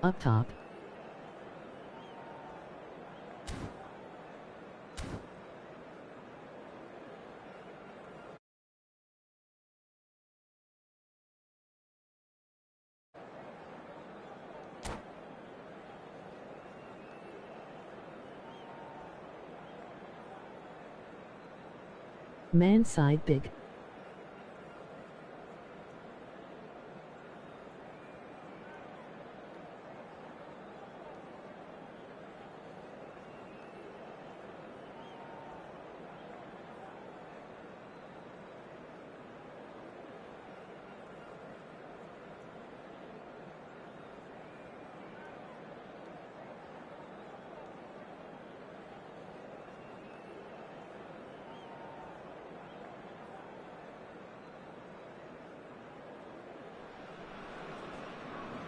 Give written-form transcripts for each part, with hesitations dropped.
Up top. Man side big.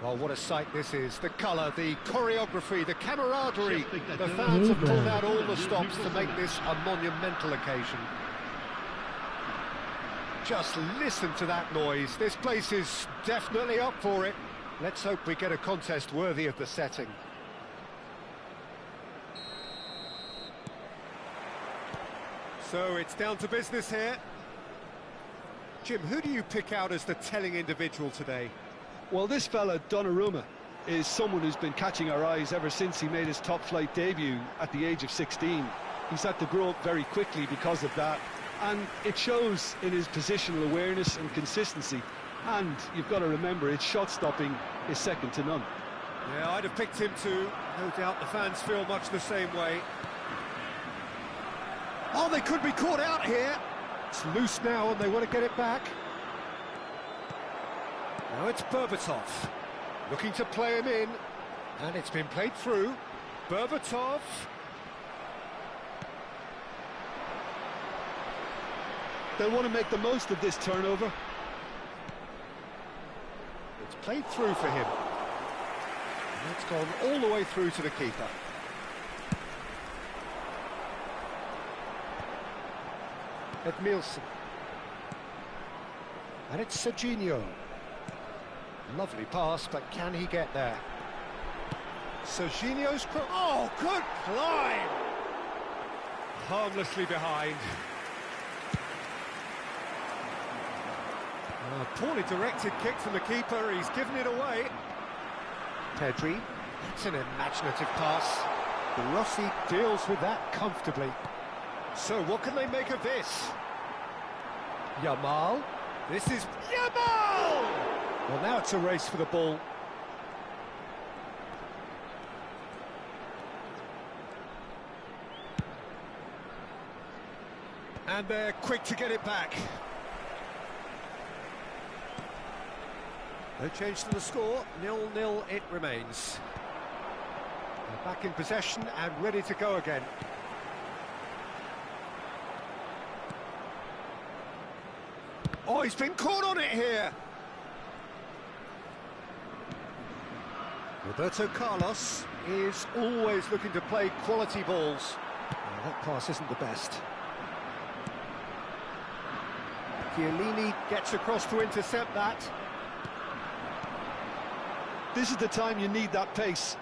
Well, what a sight this is. The colour, the choreography, the camaraderie. The fans have pulled out all the stops to make this a monumental occasion. Just listen to that noise. This place is definitely up for it. Let's hope we get a contest worthy of the setting. So it's down to business here. Jim, who do you pick out as the telling individual today? Well, this fella, Donnarumma, is someone who's been catching our eyes ever since he made his top-flight debut at the age of 16. He's had to grow up very quickly because of that, and it shows in his positional awareness and consistency. And you've got to remember, his shot-stopping is second to none. Yeah, I'd have picked him too. No doubt the fans feel much the same way. Oh, they could be caught out here. It's loose now and they want to get it back. Now it's Berbatov, looking to play him in, and it's been played through. Berbatov. They'll want to make the most of this turnover. It's played through for him. And it's gone all the way through to the keeper. Edmilson. And it's Serginho. Lovely pass, but can he get there? Serginho's... Oh, good climb! Harmlessly behind. Poorly directed kick from the keeper, he's given it away. Pedri, that's an imaginative pass. Rossi deals with that comfortably. So what can they make of this? Yamal. This is Yamal! Well, now it's a race for the ball. And they're quick to get it back. No change to the score, 0-0 it remains. They're back in possession and ready to go again. Oh, he's been caught on it here! Roberto Carlos is always looking to play quality balls. Oh, that pass isn't the best. Chiellini gets across to intercept that. This is the time you need that pace.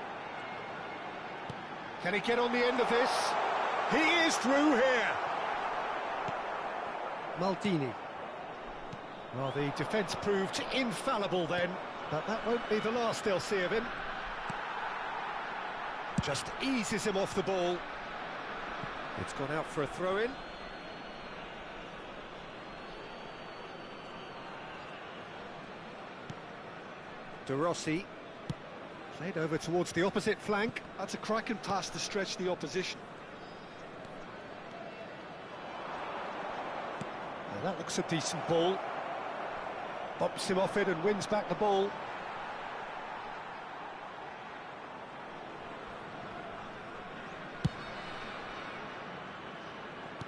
Can he get on the end of this? He is through here! Maldini. Well, the defence proved infallible then, but that won't be the last they'll see of him. Just eases him off the ball. It's gone out for a throw-in. De Rossi. Played over towards the opposite flank. That's a cracking pass to stretch the opposition. Well, that looks a decent ball. Bops him off it and wins back the ball.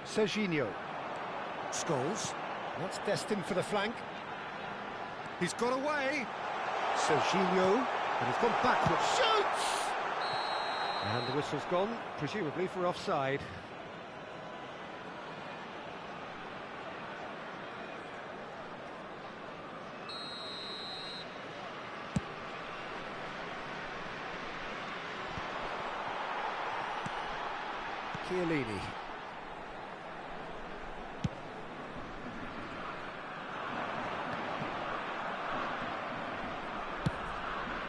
Serginho. Scholes. That's destined for the flank. He's got away. Serginho. And he's gone backwards. Shoots! And the whistle's gone, presumably for offside. Chiellini.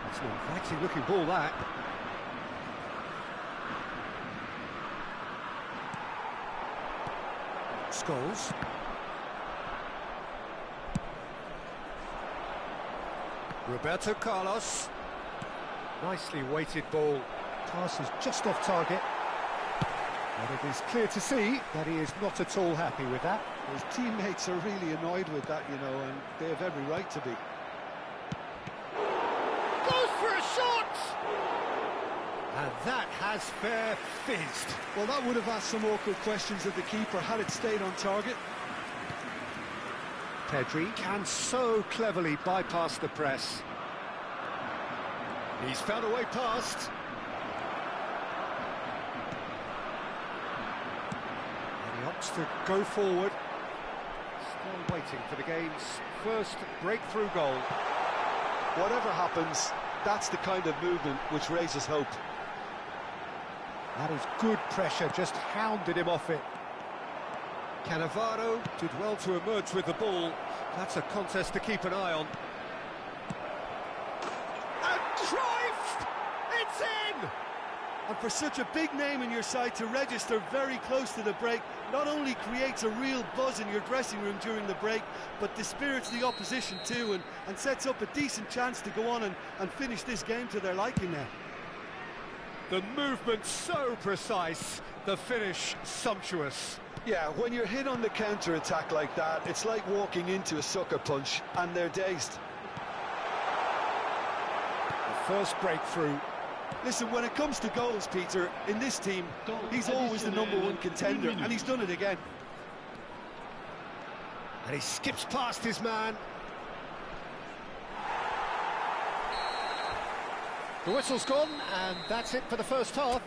That's an inviting looking ball, that. Scholes. Roberto Carlos. Nicely weighted ball. Pass is just off target. But it is clear to see that he is not at all happy with that. His teammates are really annoyed with that, you know, and they have every right to be. Goes for a shot! And that has fair fizzed. Well, that would have asked some awkward questions of the keeper had it stayed on target. Pedri can so cleverly bypass the press. He's found a way past. And he opts to go forward. Still waiting for the game's first breakthrough goal. Whatever happens, that's the kind of movement which raises hope. That is good pressure, just hounded him off it. Cannavaro did well to emerge with the ball. That's a contest to keep an eye on. And Cruyff! It's in! And for such a big name in your side to register very close to the break, not only creates a real buzz in your dressing room during the break, but dispirits the opposition too, and sets up a decent chance to go on and finish this game to their liking now. The movement so precise, the finish sumptuous. Yeah, when you're hit on the counter-attack like that, it's like walking into a sucker punch, and they're dazed. The first breakthrough. Listen, when it comes to goals, Peter, in this team, he's always the #1 contender, and he's done it again. And he skips past his man. The whistle's gone, and that's it for the first half.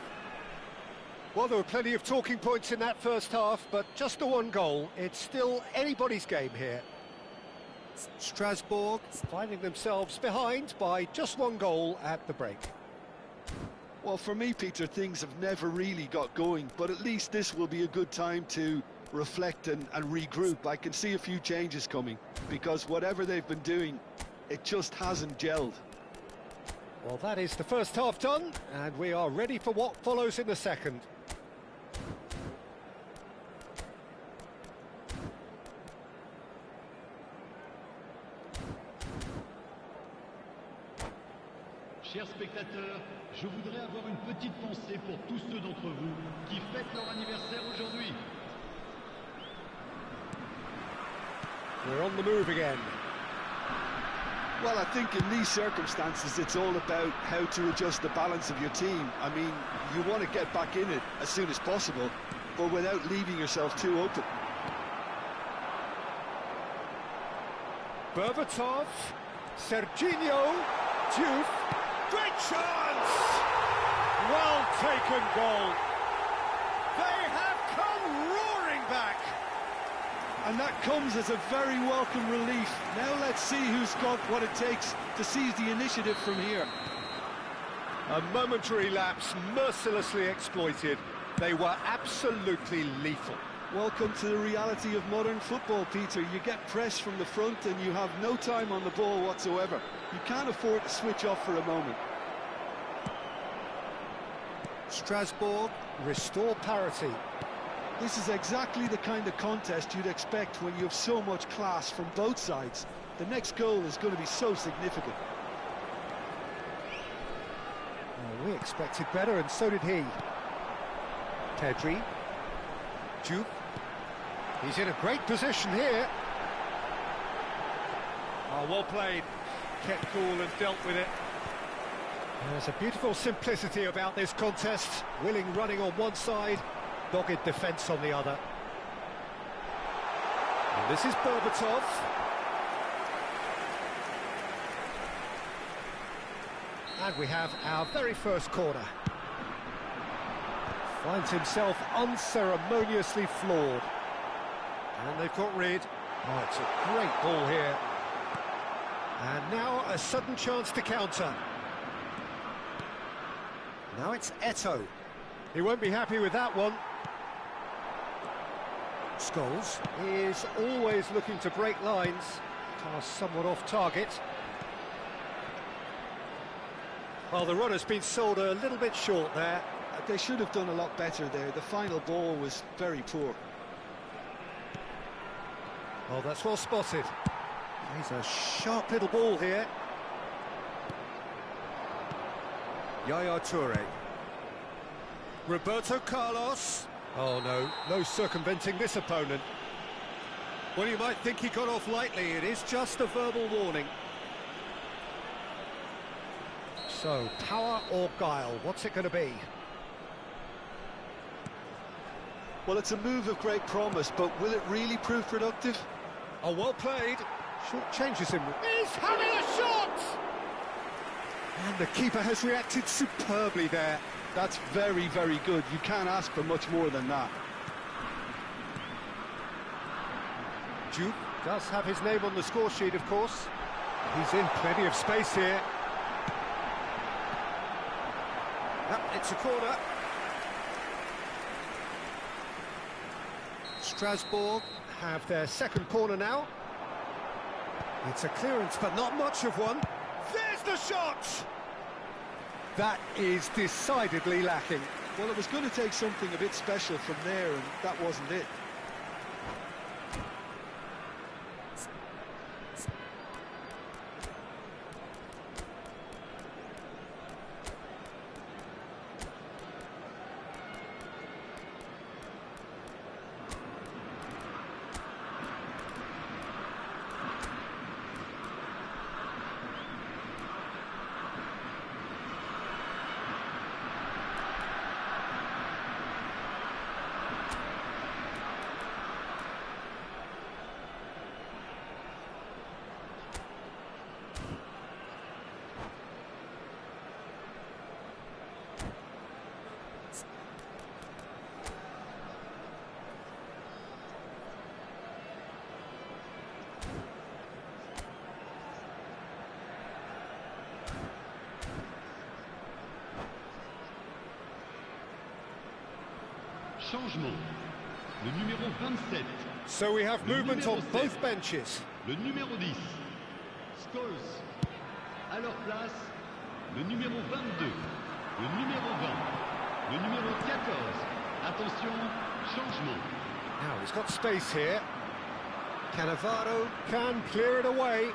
Well, there were plenty of talking points in that first half, but just the one goal. It's still anybody's game here. Strasbourg finding themselves behind by just one goal at the break. Well, for me, Peter, things have never really got going, but at least this will be a good time to reflect and regroup. I can see a few changes coming, because whatever they've been doing, it just hasn't gelled. Well, that is the first half done, and we are ready for what follows in the second. Chers spectateurs, je voudrais avoir une petite pensée pour tous ceux d'entre vous qui fêtent leur anniversaire aujourd'hui. We're on the move again. Well, I think in these circumstances, it's all about how to adjust the balance of your team. I mean, you want to get back in it as soon as possible, but without leaving yourself too open. Berbatov, Serginho, Diouf, great chance! Well taken goal. They have come roaring back. And that comes as a very welcome relief. Now let's see who's got what it takes to seize the initiative from here. A momentary lapse mercilessly exploited. They were absolutely lethal. Welcome to the reality of modern football, Peter. You get press from the front and you have no time on the ball whatsoever. You can't afford to switch off for a moment. Strasbourg restore parity. This is exactly the kind of contest you'd expect when you have so much class from both sides. The next goal is going to be so significant. Well, we expected better, and so did he. Pedri. Diouf. He's in a great position here. Oh, well played. Kept cool and dealt with it. There's a beautiful simplicity about this contest. Willing running on one side, dogged defence on the other. And this is Berbatov. And we have our very first corner. Finds himself unceremoniously floored. And they've got rid. Oh, it's a great ball here. And now a sudden chance to counter. Now it's Eto'o. He won't be happy with that one. Scholes is always looking to break lines. Pass somewhat off target. Well, the runner's been sold a little bit short there. They should have done a lot better there. The final ball was very poor. Oh, that's well spotted. He's a sharp little ball here. Yaya Toure. Roberto Carlos. Oh no, no circumventing this opponent. Well, you might think he got off lightly. It is just a verbal warning. So, power or guile, what's it going to be? Well, it's a move of great promise, but will it really prove productive? Oh, well played. Short changes him. He's having a shot! And the keeper has reacted superbly there. That's very, very good. You can't ask for much more than that. Duke does have his name on the score sheet, of course. He's in plenty of space here. Yep, it's a corner. Strasbourg have their second corner now. It's a clearance, but not much of one. There's the shot! That is decidedly lacking. Well, it was going to take something a bit special from there, and that wasn't it. Changement. Le numéro 27. So we have movement on both benches. Le numéro 10. Scholes. À leur place, le numéro 22. Le numéro 20. Le numéro 14. Attention, changement. Now he's got space here. Cannavaro can clear it away.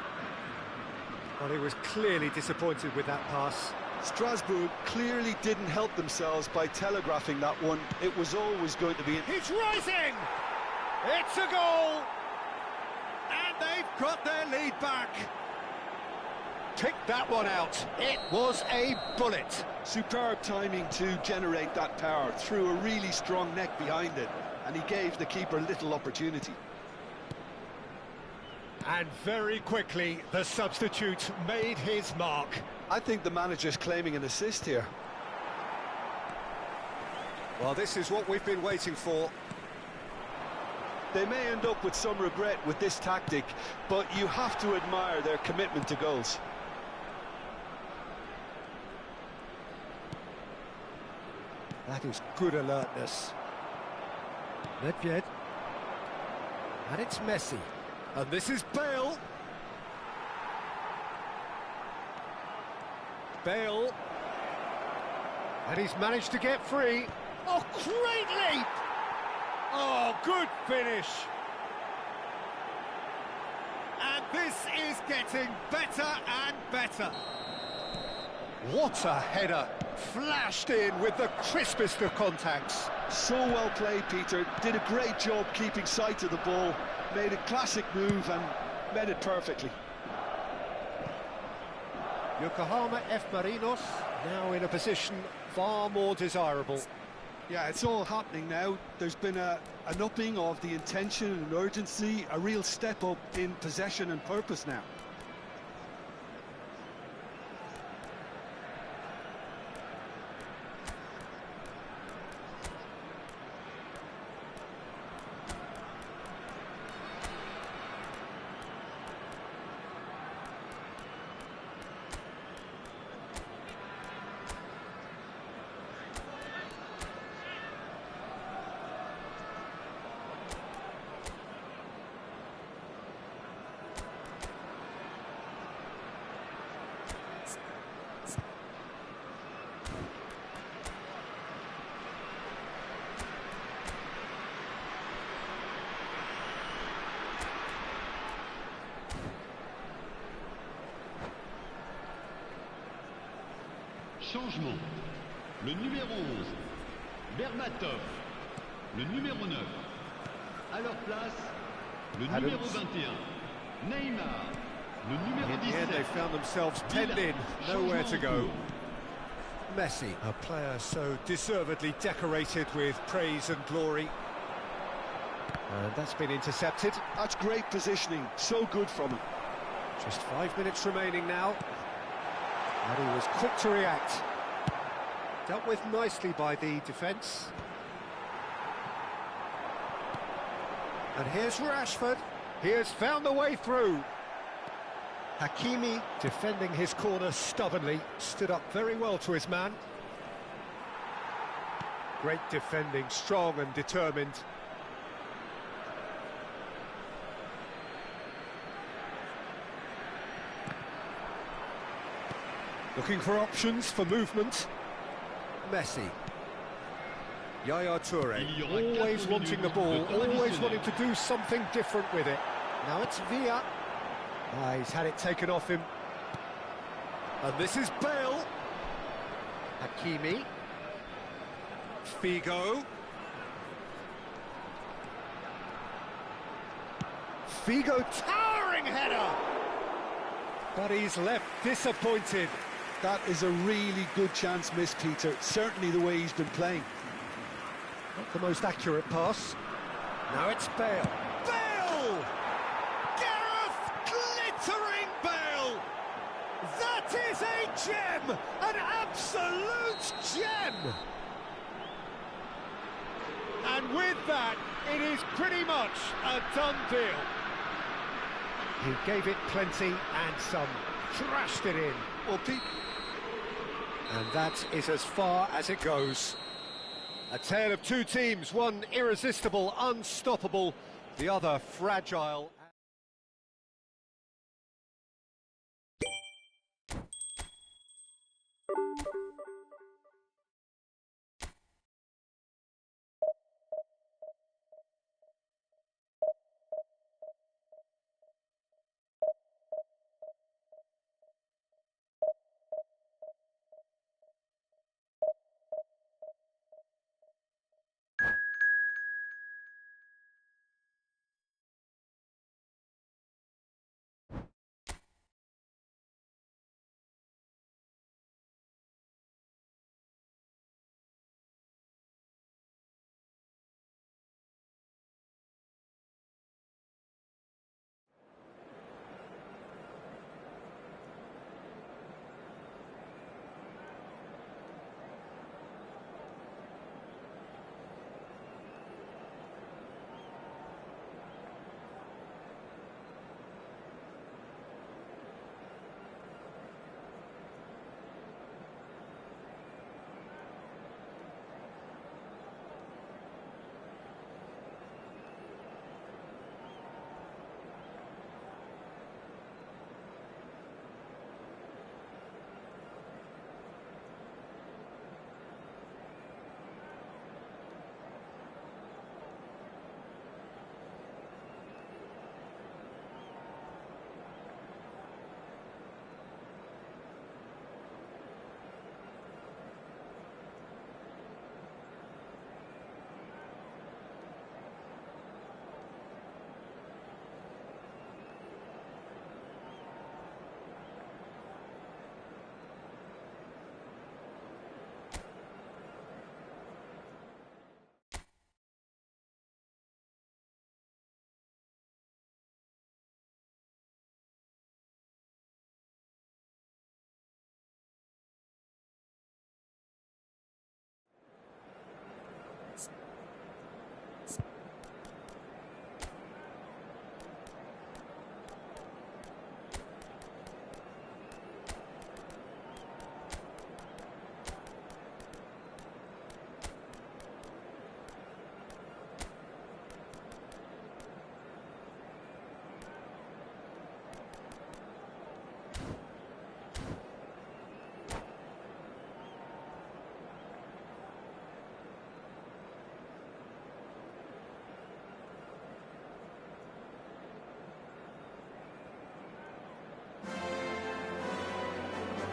Well, he was clearly disappointed with that pass. Strasbourg clearly didn't help themselves by telegraphing that one. It was always going to be... He's rising! It's a goal! And they've got their lead back. Pick that one out. It was a bullet. Superb timing to generate that power. Threw a really strong neck behind it, and he gave the keeper little opportunity. And very quickly, the substitute made his mark. I think the manager's claiming an assist here. Well, this is what we've been waiting for. They may end up with some regret with this tactic, but you have to admire their commitment to goals. That is good alertness. Nedved. And it's Messi. And this is Bale. Bale. And he's managed to get free. Oh, great leap! Oh, good finish. And this is getting better and better. What a header. Flashed in with the crispest of contacts. So well played, Peter. Did a great job keeping sight of the ball. Made a classic move and made it perfectly. Yokohama F. Marinos now in a position far more desirable. Yeah, it's all happening now. There's been an upping of the intention and urgency, a real step up in possession and purpose now. Changement. Le numéro 11, Berbatov. Le numéro 9. À leur place, le numéro 21, Neymar. Le numéro In the end, 17. they found themselves penned in, nowhere to go. Messi, a player so deservedly decorated with praise and glory. And that's been intercepted. That's great positioning, so good from him. Just 5 minutes remaining now. And he was quick to react. Dealt with nicely by the defence. And here's Rashford. He has found the way through. Hakimi, defending his corner stubbornly, stood up very well to his man. Great defending, strong and determined. Looking for options for movement. Messi. Yaya Toure, always wanting the ball, always wanting to do something different with it. Now it's Villa. He's had it taken off him. And this is Bale. Hakimi. Figo. Figo, towering header! But he's left disappointed. That is a really good chance missed, Peter. Certainly the way he's been playing. Not the most accurate pass. Now it's Bale. Bale! Gareth glittering Bale! That is a gem! An absolute gem! And with that, it is pretty much a done deal. He gave it plenty and some. Thrashed it in. Well, Pete... And that is as far as it goes. A tale of two teams, one irresistible, unstoppable, the other fragile.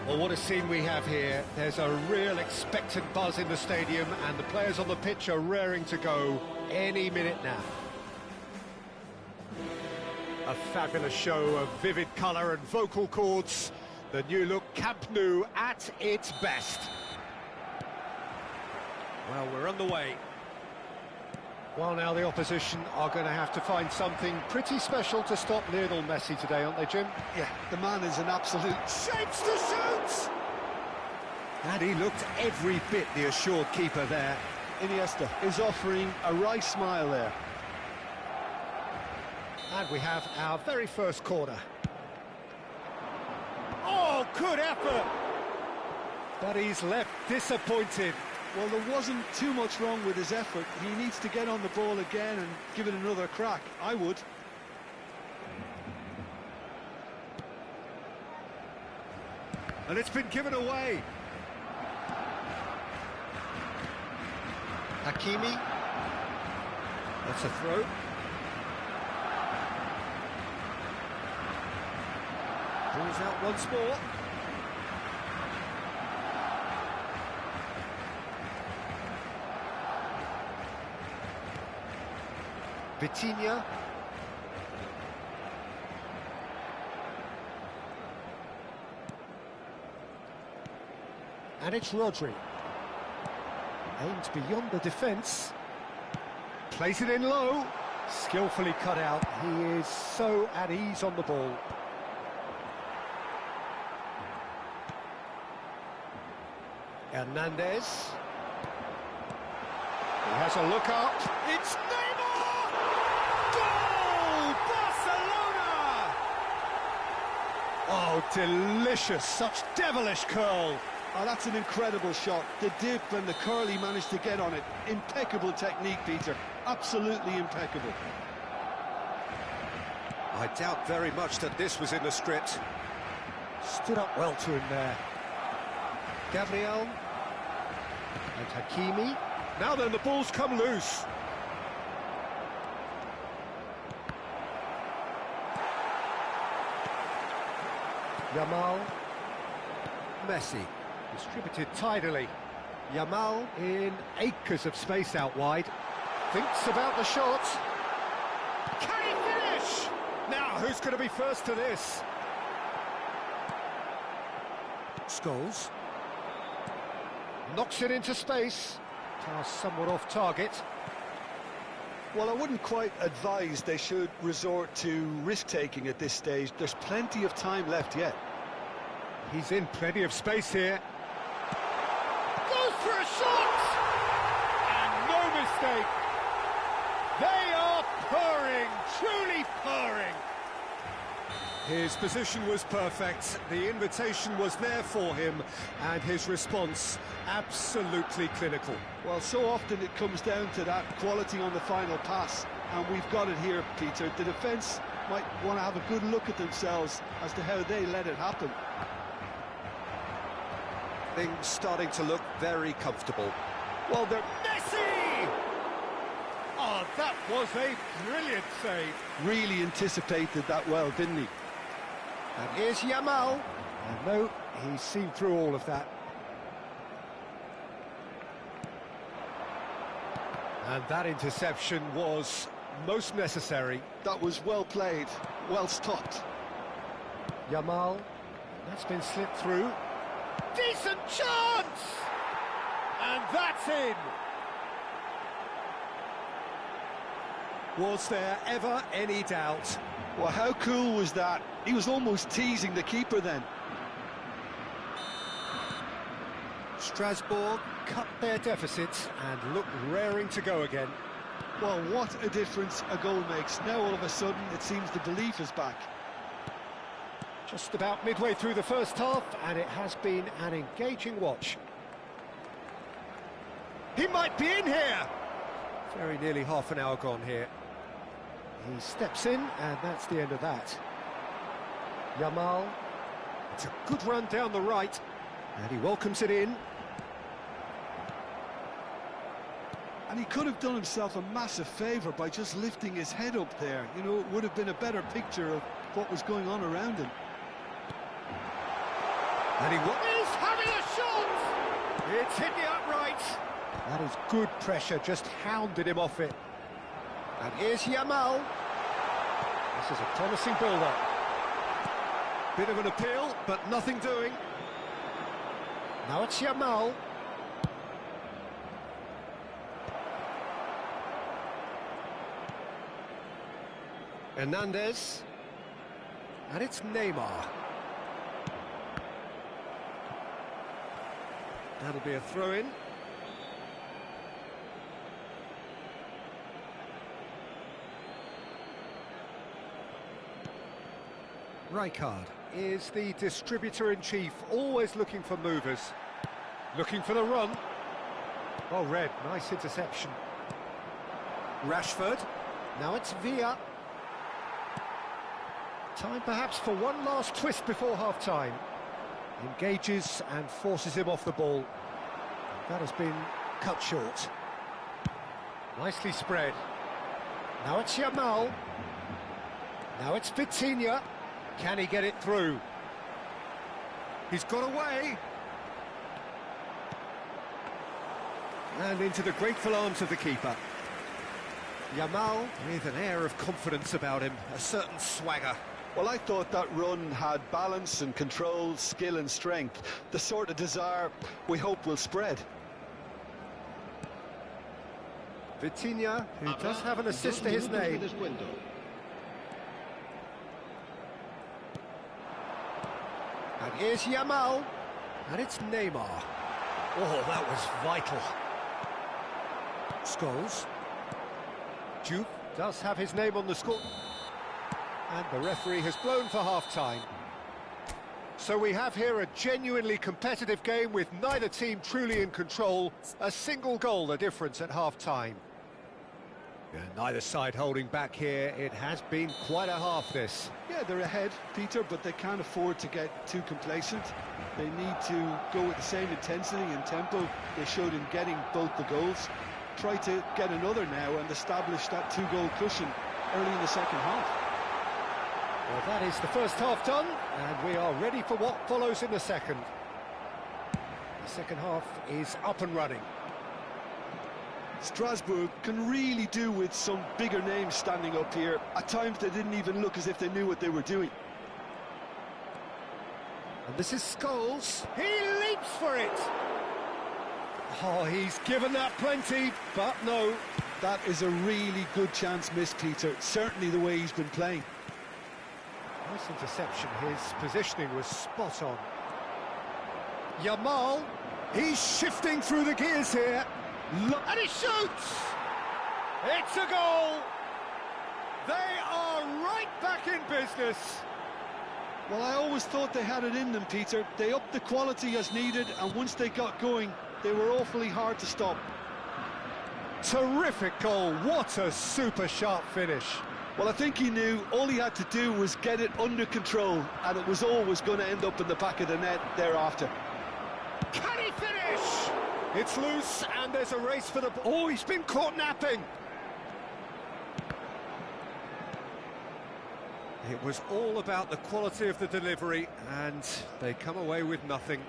Well, what a scene we have here. There's a real expectant buzz in the stadium, and the players on the pitch are raring to go any minute now. A fabulous show of vivid colour and vocal cords. The new look Camp Nou at its best. Well, we're on the way. Well, now the opposition are going to have to find something pretty special to stop Lionel Messi today, aren't they, Jim? Yeah, the man is an absolute... Shapes to shoot! And he looked every bit the assured keeper there. Iniesta is offering a wry smile there. And we have our very first corner. Oh, good effort! But he's left disappointed. Well, there wasn't too much wrong with his effort. He needs to get on the ball again and give it another crack. I would. And it's been given away. Hakimi. That's a throw. Pulls out once more. Vitinha. And it's Rodri. Aimed beyond the defence. Plays it in low. Skillfully cut out. He is so at ease on the ball. Hernandez. He has a look up. It's Neymar! Goal! Barcelona! Oh, delicious. Such devilish curl. Oh, that's an incredible shot. The dip and the curl he managed to get on it. Impeccable technique, Peter. Absolutely impeccable. I doubt very much that this was in the script. Stood up well to him there. Gabriel. And Hakimi. Now then, the ball's come loose. Yamal. Messi. Distributed tidily. Yamal in acres of space out wide. Thinks about the shot. Can he finish? Now, who's going to be first to this? Scholes. Knocks it into space. Pass somewhat off target. Well, I wouldn't quite advise they should resort to risk-taking at this stage. There's plenty of time left yet. He's in plenty of space here. Goes for a shot! And no mistake. They are purring, truly purring. His position was perfect, the invitation was there for him, and his response absolutely clinical. Well, so often it comes down to that quality on the final pass, and we've got it here, Peter. The defence might want to have a good look at themselves as to how they let it happen. Things starting to look very comfortable. Well, they're... Messi! Oh, that was a brilliant save. Really anticipated that well, didn't he? And here's Yamal. And no, he's seen through all of that. And that interception was most necessary. That was well played, well stopped. Yamal, that's been slipped through. Decent chance! And that's in! Was there ever any doubt? Well, how cool was that? He was almost teasing the keeper then. Strasbourg cut their deficit and look raring to go again. Well, what a difference a goal makes. Now all of a sudden it seems the belief is back. Just about midway through the first half, and it has been an engaging watch. He might be in here! Very nearly half an hour gone here. He steps in, and that's the end of that. Yamal. It's a good run down the right, and he welcomes it in. And he could have done himself a massive favour by just lifting his head up there. You know, it would have been a better picture of what was going on around him. And he's having a shot! It's hit the upright. That is good pressure, just hounded him off it. And here's Yamal. This is a promising build-up. Bit of an appeal, but nothing doing. Now it's Yamal. Hernandez. And it's Neymar. That'll be a throw-in. Rijkaard is the distributor-in-chief, always looking for movers. Looking for the run. Oh, Red, nice interception. Rashford. Now it's Villa. Time perhaps for one last twist before half-time. Engages and forces him off the ball. That has been cut short. Nicely spread. Now it's Yamal. Now it's Vitinha. Can he get it through? He's got away. And into the grateful arms of the keeper. Yamal with an air of confidence about him, a certain swagger. Well, I thought that run had balance and control, skill and strength. The sort of desire we hope will spread. Vitinha, who does have an assist to his name. And here's Yamal. And it's Neymar. Oh, that was vital. Scholes. Juve does have his name on the score. And the referee has blown for half-time. So we have here a genuinely competitive game with neither team truly in control. A single goal the difference at half-time. Yeah, neither side holding back here. It has been quite a half, this. Yeah, they're ahead, Peter, but they can't afford to get too complacent. They need to go with the same intensity and tempo they showed in getting both the goals. Try to get another now and establish that two-goal cushion early in the second half. Well, that is the first half done, and we are ready for what follows in the second. The second half is up and running. Strasbourg can really do with some bigger names standing up here. At times they didn't even look as if they knew what they were doing. And this is Scholes. He leaps for it. Oh, he's given that plenty, but no. That is a really good chance missed, Peter. Certainly the way he's been playing. Nice interception. His positioning was spot on. Yamal. He's shifting through the gears here. And he shoots! It's a goal! They are right back in business. Well, I always thought they had it in them, Peter. They upped the quality as needed, and once they got going, they were awfully hard to stop. Terrific goal. What a super sharp finish. Well, I think he knew all he had to do was get it under control, and it was always going to end up in the back of the net thereafter. Can he finish? It's loose, and there's a race for the ball. Oh, he's been caught napping. It was all about the quality of the delivery, and they come away with nothing.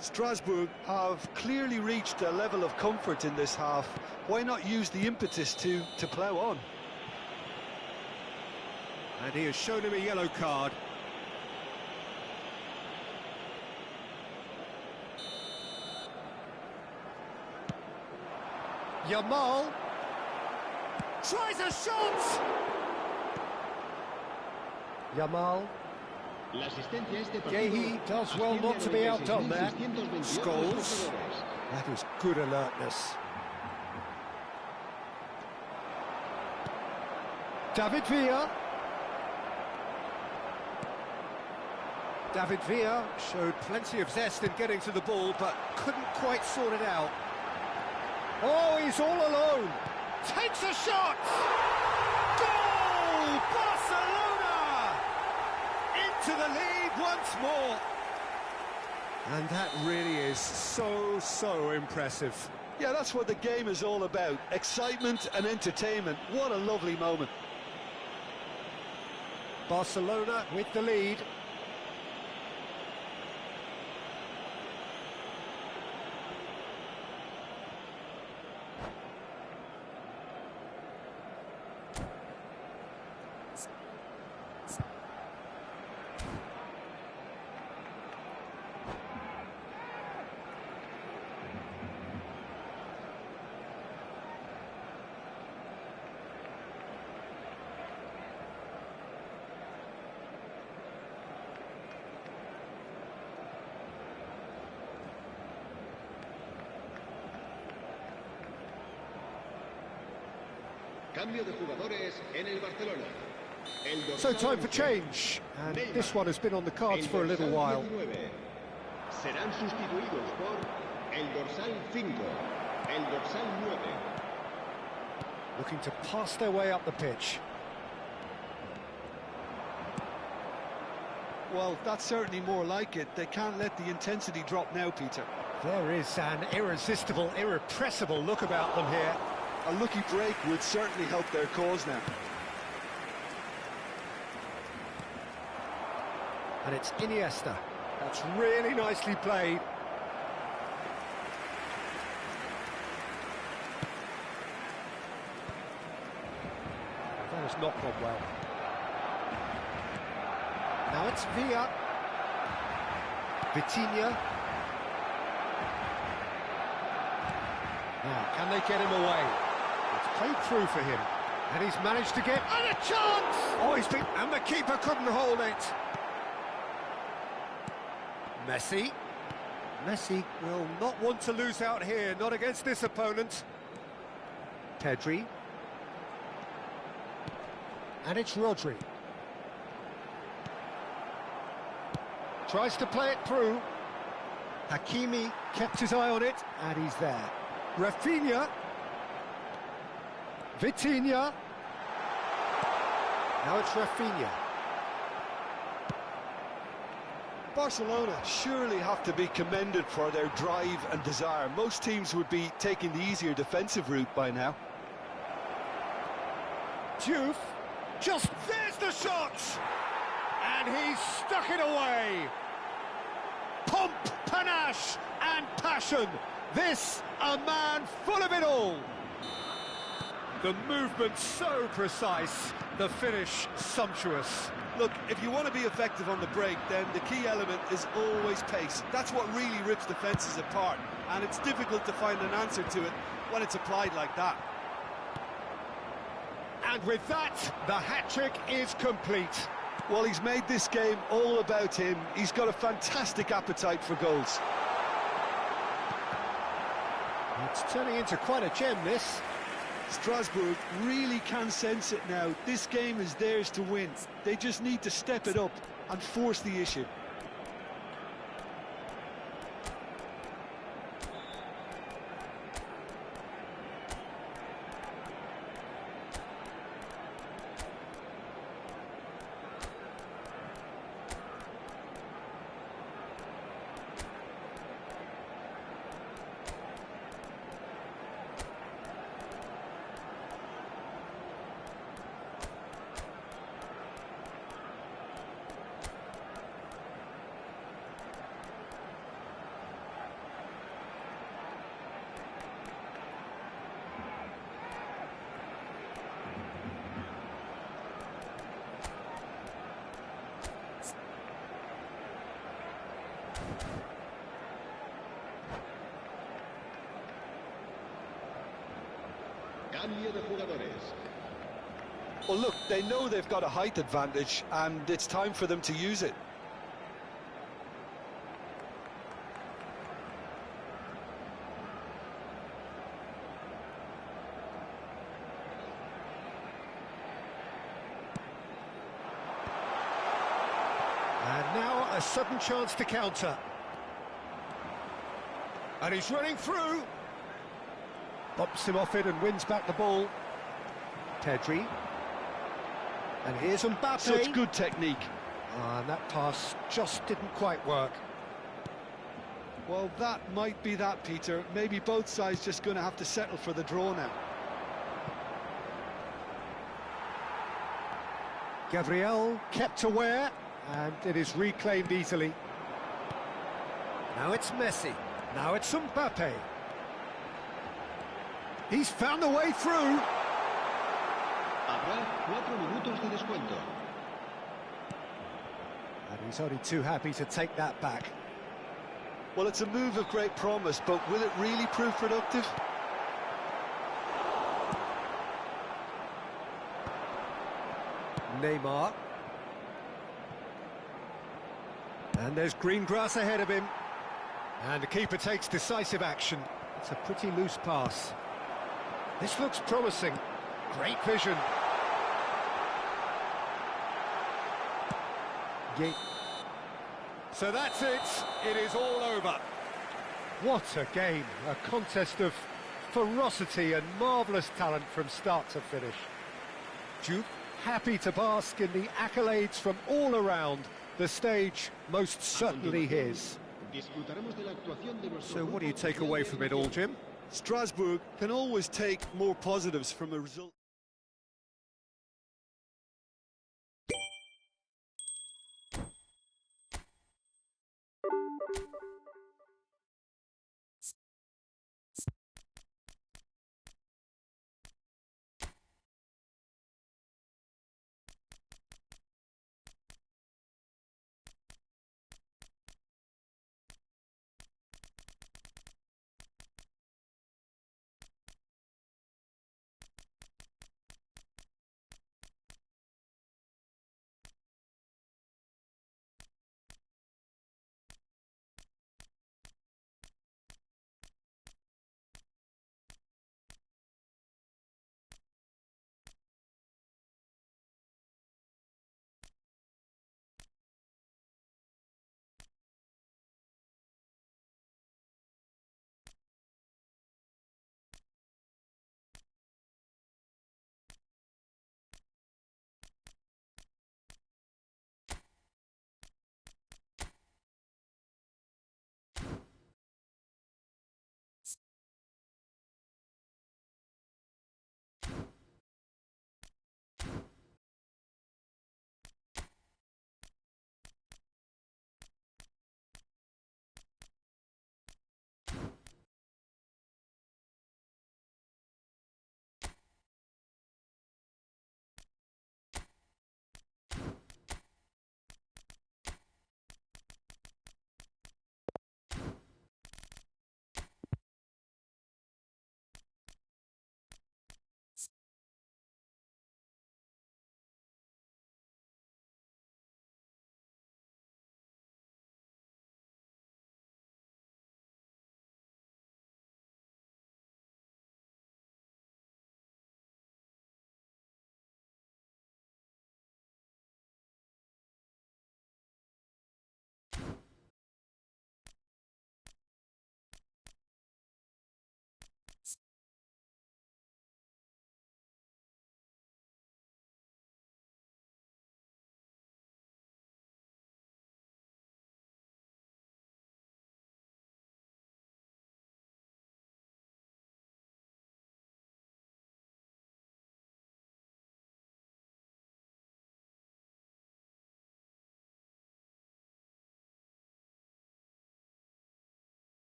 Strasbourg have clearly reached a level of comfort in this half. Why not use the impetus to plough on? And he has shown him a yellow card. Yamal tries a shot! Yamal. Gehi does well not to be outdone there. Scholes. That is good alertness. David Villa. David Villa showed plenty of zest in getting to the ball, but couldn't quite sort it out. Oh, he's all alone. Takes a shot! Goal! Barcelona! Into the lead once more. And that really is so impressive. Yeah, that's what the game is all about. Excitement and entertainment. What a lovely moment. Barcelona with the lead. Cambio de jugadores en el Barcelona. So time for change, and this one has been on the cards for a little while. Serán sustituidos por el dorsal 5, el dorsal 9. Looking to pass their way up the pitch. Well, that's certainly more like it. They can't let the intensity drop now, Peter. There is an irresistible, irrepressible look about them here. A lucky break would certainly help their cause now. And it's Iniesta. That's really nicely played. That has not gone well. Now it's Villa. Vitinha. Now, can they get him away? It's played through for him. And he's managed to get... And a chance! Oh, he's been... And the keeper couldn't hold it. Messi. Messi will not want to lose out here, not against this opponent. Pedri. And it's Rodri. Tries to play it through. Hakimi kept his eye on it, and he's there. Rafinha. Vitinha. Now it's Rafinha. Barcelona surely have to be commended for their drive and desire. Most teams would be taking the easier defensive route by now. Diouf. Just there's the shot! And he's stuck it away. Pomp, panache and passion. This, a man full of it all. The movement so precise, the finish sumptuous. Look, if you want to be effective on the break, then the key element is always pace. That's what really rips defences apart, and it's difficult to find an answer to it when it's applied like that. And with that, the hat-trick is complete. Well, he's made this game all about him. He's got a fantastic appetite for goals. It's turning into quite a gem, this. Strasbourg really can sense it now. This game is theirs to win. They just need to step it up and force the issue. Cambio de jugadores. Well, look, they know they've got a height advantage, and it's time for them to use it. And now a sudden chance to counter. And he's running through. Bumps him off it and wins back the ball. Pedri. And here's Mbappe. Such good technique. And that pass just didn't quite work. Well, that might be that, Peter. Maybe both sides just going to have to settle for the draw now. Gabriel kept aware, and it is reclaimed easily. Now it's Messi. Now it's Mbappe. He's found a way through. Habrá 4 minutos de descuento. And he's only too happy to take that back. Well, it's a move of great promise, but will it really prove productive? Neymar. And there's green grass ahead of him. And the keeper takes decisive action. It's a pretty loose pass. This looks promising. Great vision. So that's it. It is all over. What a game. A contest of ferocity and marvellous talent from start to finish. Duke happy to bask in the accolades from all around. The stage most certainly his. So what do you take away from it all, Jim? Strasbourg can always take more positives from a result.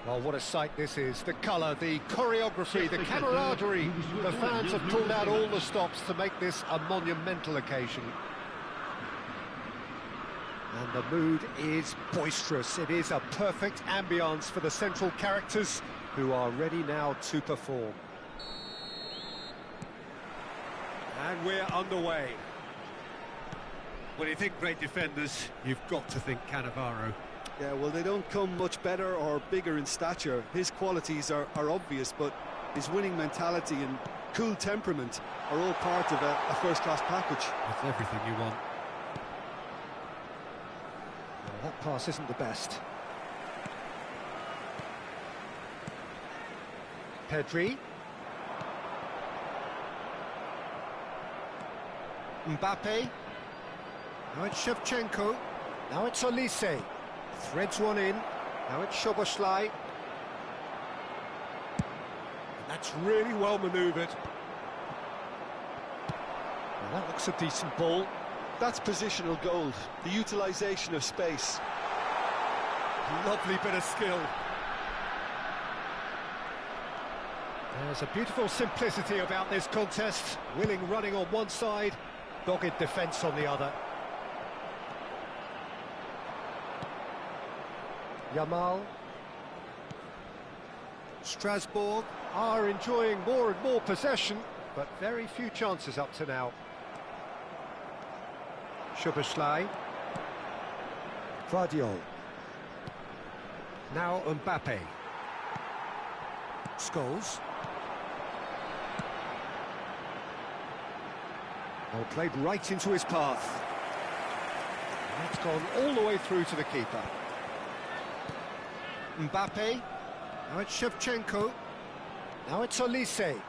Well, what a sight this is. The colour, the choreography, the camaraderie. The fans have pulled out all the stops to make this a monumental occasion. And the mood is boisterous. It is a perfect ambience for the central characters who are ready now to perform. And we're underway. When you think great defenders, you've got to think Cannavaro. Yeah, well, they don't come much better or bigger in stature. His qualities are obvious, but his winning mentality and cool temperament are all part of a first-class package. That's everything you want. Well, that pass isn't the best. Pedri. Mbappe. Now it's Shevchenko. Now it's Olise. Threads one in. Now it's Szoboszlai. That's really well manoeuvred. Well, that looks a decent ball. That's positional gold, the utilisation of space. Lovely bit of skill. There's a beautiful simplicity about this contest. Willing running on one side, dogged defence on the other. Yamal. Strasbourg are enjoying more and more possession, but very few chances up to now. Szoboszlai. Guardiol. Now Mbappe. Scholes. Well, played right into his path. And that's gone all the way through to the keeper. Mbappe. Now it's Shevchenko. Now it's Olise.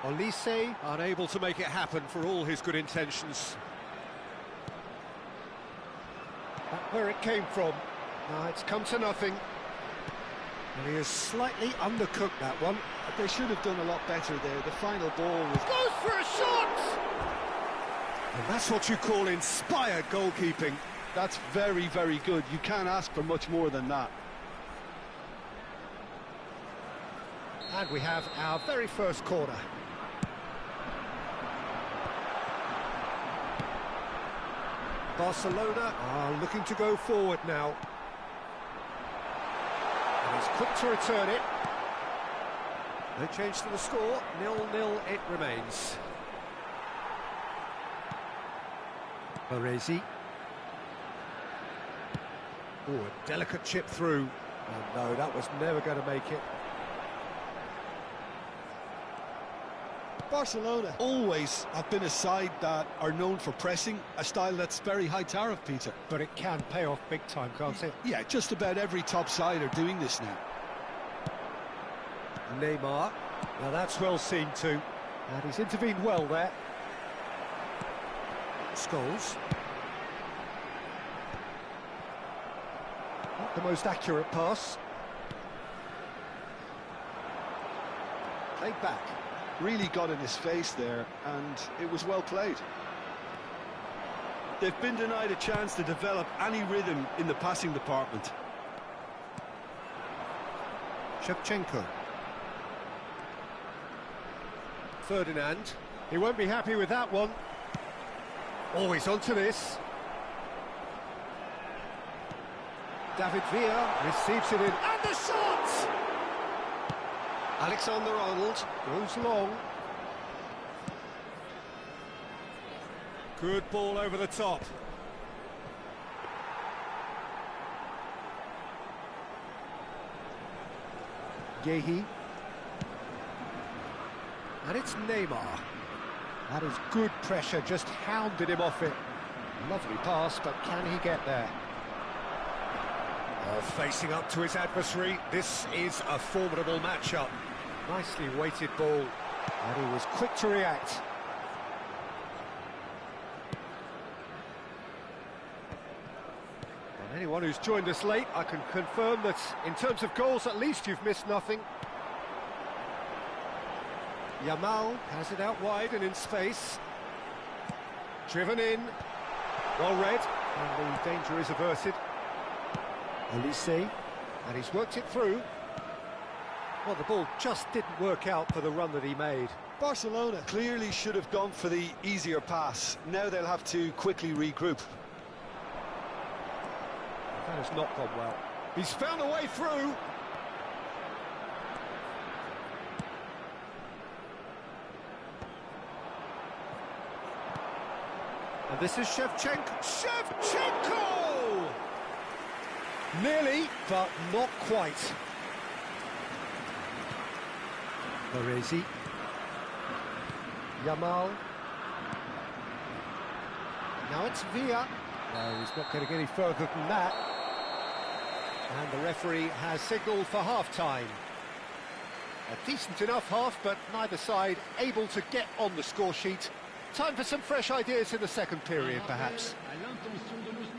Olise unable to make it happen for all his good intentions. That's where it came from. Now it's come to nothing. And he has slightly undercooked that one. They should have done a lot better there. The final ball was... Goes for a shot! And that's what you call inspired goalkeeping. That's very, very good. You can't ask for much more than that. And we have our very first corner. Barcelona are looking to go forward now. And he's quick to return it. No change to the score, 0-0 it remains. Baresi. Oh, a delicate chip through. Oh no, that was never going to make it. Barcelona always have been a side that are known for pressing, a style that's very high tariff, Peter. But it can pay off big time, can't it? Yeah, just about every top side are doing this now. Neymar. Now that's well seen too. And he's intervened well there. Scholes. Not the most accurate pass. Played back. Really got in his face there, and it was well played. They've been denied a chance to develop any rhythm in the passing department. Shevchenko. Ferdinand. He won't be happy with that one. Always onto this. David Villa receives it in. And the shot! Alexander-Arnold goes long. Good ball over the top. Yehi. And it's Neymar. That is good pressure, just hounded him off it. Lovely pass, but can he get there? Oh, facing up to his adversary, this is a formidable matchup. Nicely weighted ball, and he was quick to react. And anyone who's joined us late, I can confirm that in terms of goals, at least you've missed nothing. Yamal has it out wide and in space. Driven in. Well read, and the danger is averted. Olise. And he's worked it through. Well, the ball just didn't work out for the run that he made. Barcelona clearly should have gone for the easier pass. Now they'll have to quickly regroup. That has not gone well. He's found a way through. And this is Shevchenko. Shevchenko! Nearly, but not quite. Baresi. Yamal. Now it's Villa. No, he's not going to get any further than that. And the referee has signalled for half-time. A decent enough half, but neither side able to get on the score sheet. Time for some fresh ideas in the second period, perhaps.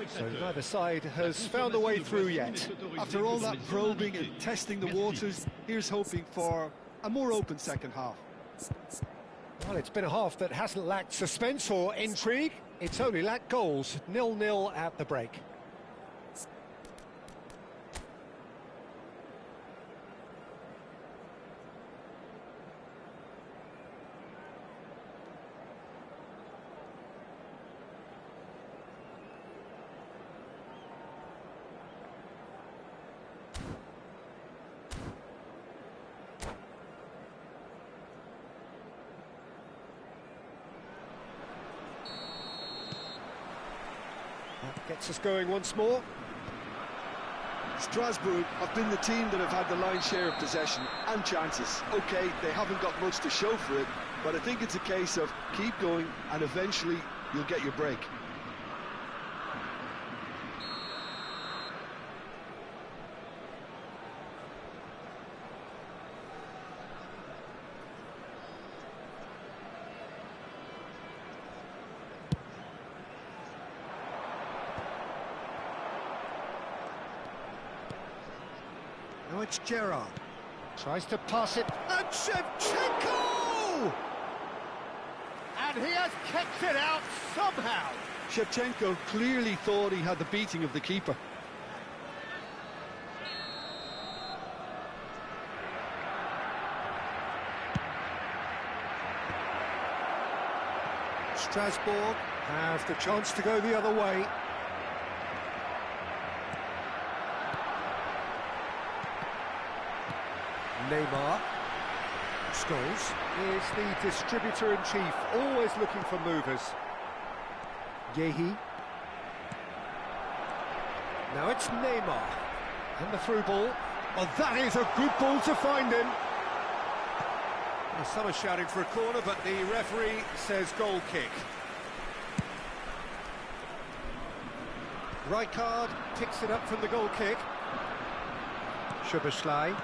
So neither side has found a way through yet. After all that probing and testing the waters, here's hoping for a more open second half. Well, it's been a half that hasn't lacked suspense or intrigue. It's only lacked goals. 0-0 at the break. That gets us going once more. Strasbourg have been the team that have had the lion's share of possession and chances. OK, they haven't got much to show for it, but I think it's a case of keep going and eventually you'll get your break. Now it's Gerrard. Tries to pass it, and Shevchenko! And he has kept it out somehow. Shevchenko clearly thought he had the beating of the keeper. Strasbourg have the chance to go the other way. Neymar. Scholes is the distributor-in-chief, always looking for movers. Yehi. Now it's Neymar. And the through ball. Oh, that is a good ball to find him. Well, some are shouting for a corner, but the referee says goal kick. Rijkaard picks it up from the goal kick. Szoboszlai.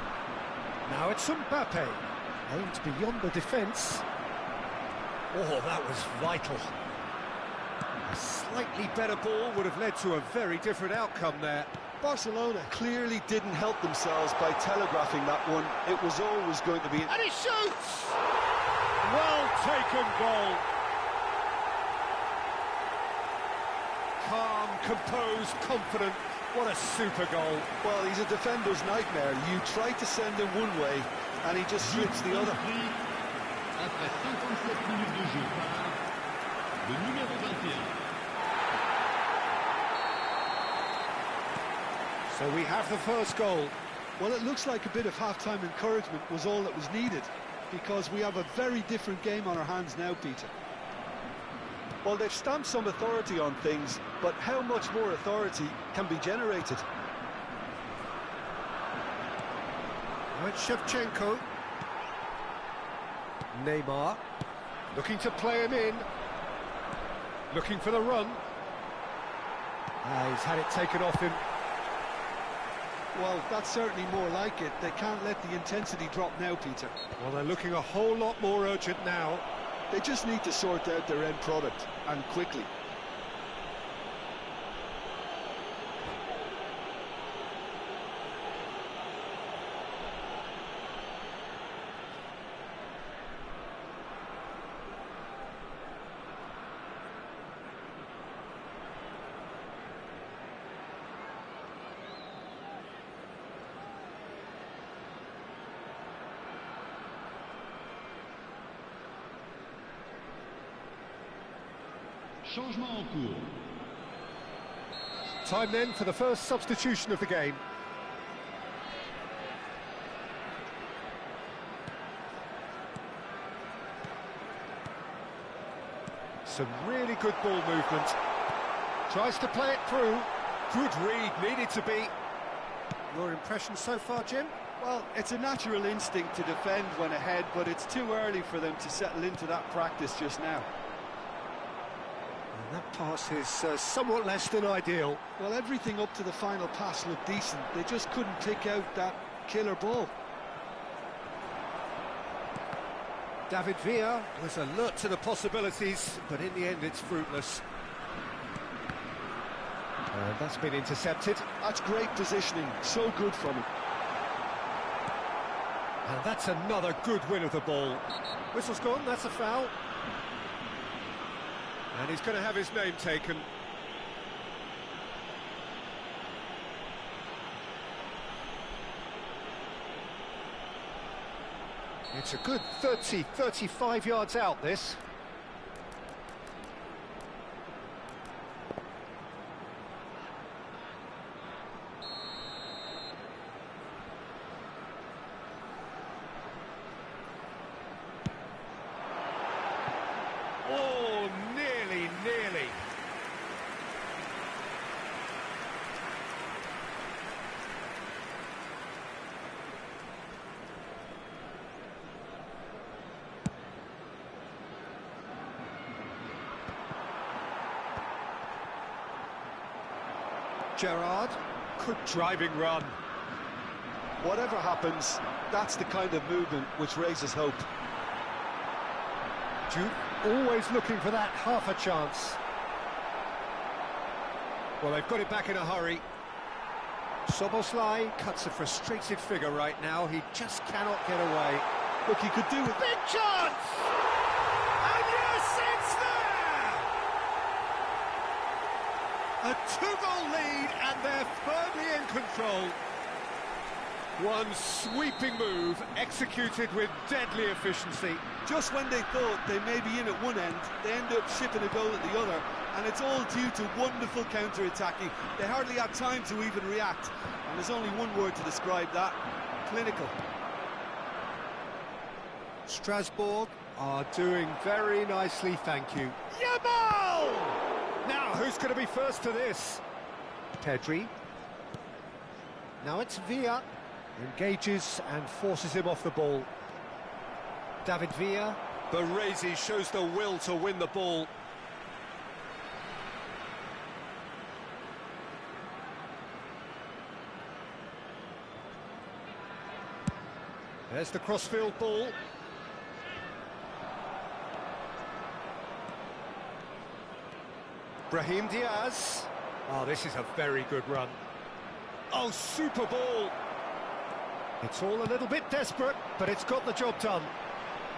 Now it's Mbappe, aimed beyond the defence. Oh, that was vital. A slightly better ball would have led to a very different outcome there. Barcelona clearly didn't help themselves by telegraphing that one. It was always going to be... And he shoots! Well taken goal. Calm, composed, confident. What a super goal. Well, he's a defender's nightmare. You try to send him one way, and he just slips the other. Après 57 minutes de jeu, le numéro 21. So we have the first goal. Well, it looks like a bit of half-time encouragement was all that was needed, because we have a very different game on our hands now, Peter. Well, they've stamped some authority on things, but how much more authority can be generated? Now it's Shevchenko. Neymar. Looking to play him in. Looking for the run. He's had it taken off him. Well, that's certainly more like it. They can't let the intensity drop now, Peter. Well, they're looking a whole lot more urgent now. They just need to sort out their end product, and quickly. Changement en cours. Time then for the first substitution of the game. Some really good ball movement. Tries to play it through. Good read, needed to be. Your impression so far, Jim? Well, it's a natural instinct to defend when ahead, but it's too early for them to settle into that practice just now. And that pass is somewhat less than ideal. Well, everything up to the final pass looked decent. They just couldn't pick out that killer ball. David Villa was alert to the possibilities, but in the end it's fruitless. And that's been intercepted. That's great positioning, so good from him. And that's another good win of the ball. Whistle's gone, that's a foul. And he's going to have his name taken. It's a good 30, 35 yards out, this. Oh, nearly. Gerrard, good driving run. Whatever happens, that's the kind of movement which raises hope. Duke always looking for that half a chance. Well, they've got it back in a hurry. Soboslai cuts a frustrated figure right now. He just cannot get away. Look, he could do it. Big chance! And yes, it's there! A two-goal lead, and they're firmly in control. One sweeping move, executed with deadly efficiency. Just when they thought they may be in at one end, they end up shipping a goal at the other, and it's all due to wonderful counter-attacking. They hardly had time to even react, and there's only one word to describe that: clinical. Strasbourg are doing very nicely, thank you. Yamal! Now, who's going to be first to this? Pedri. Now it's Villa. Engages and forces him off the ball. David Villa. Baresi shows the will to win the ball. There's the crossfield ball. Brahim Diaz. Oh, this is a very good run. Oh, super ball. It's all a little bit desperate, but it's got the job done.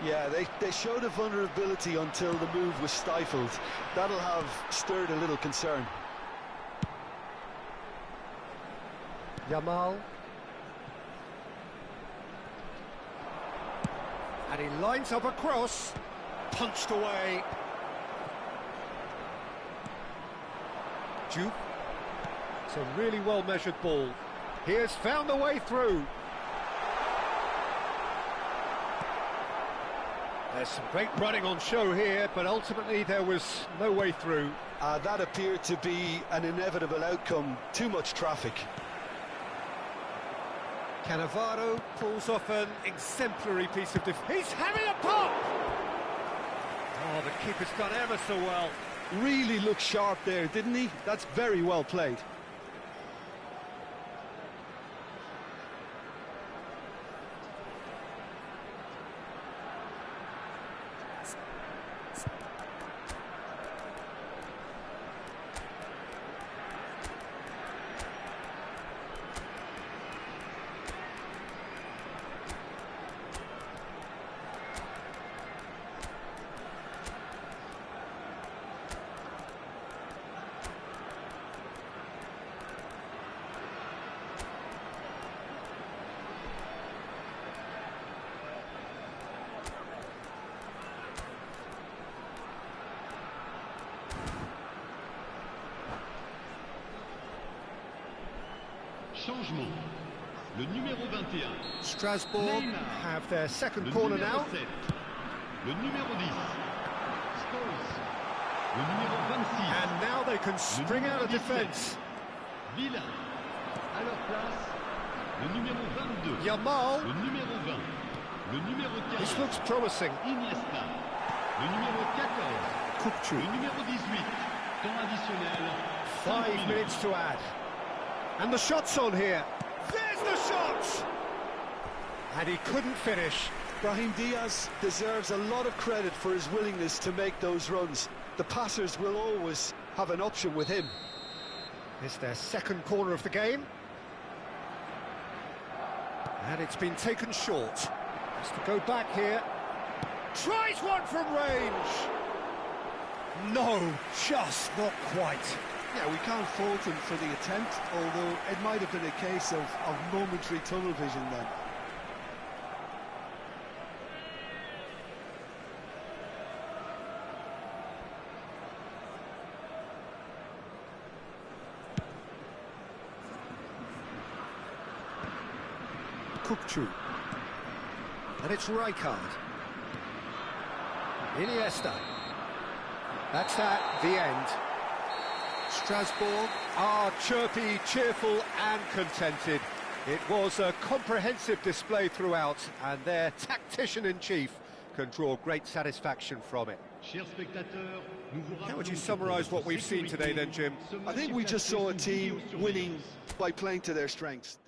Yeah, they showed a vulnerability until the move was stifled. That'll have stirred a little concern. Yamal. And he lines up a cross. Punched away. Duke. It's a really well-measured ball. He has found a way through. There's some great running on show here, but ultimately there was no way through. That appeared to be an inevitable outcome. Too much traffic. Cannavaro pulls off an exemplary piece of defence. He's having a pop! Oh, the keeper's done ever so well. Really looked sharp there, didn't he? That's very well played. Changement. Le numéro 21. Strasbourg Neymar. have their second Le corner numéro now. 7. Le numéro 10. Scholes. Le numéro 26. And now they can spring out of defence. Villa. À leur place, le numéro 22. Yamal. Le numéro 20. Le numéro 15. This looks promising. Iniesta. Le numéro 14. Kupchu. Le numéro 18. Temps additionnel. 5 minutes to add. And the shot's on here. There's the shot! And he couldn't finish. Brahim Diaz deserves a lot of credit for his willingness to make those runs. The passers will always have an option with him. It's their second corner of the game. And it's been taken short. Has to go back here. Tries one from range. No, just not quite. Yeah, we can't fault him for the attempt, although it might have been a case of momentary tunnel vision then. Kupchu. And it's Rijkaard. Iniesta. That's the end. Strasbourg are chirpy, cheerful and contented. It was a comprehensive display throughout, and their tactician-in-chief can draw great satisfaction from it. How would you summarise what we've seen today then, Jim? I think we just saw a team winning by playing to their strengths.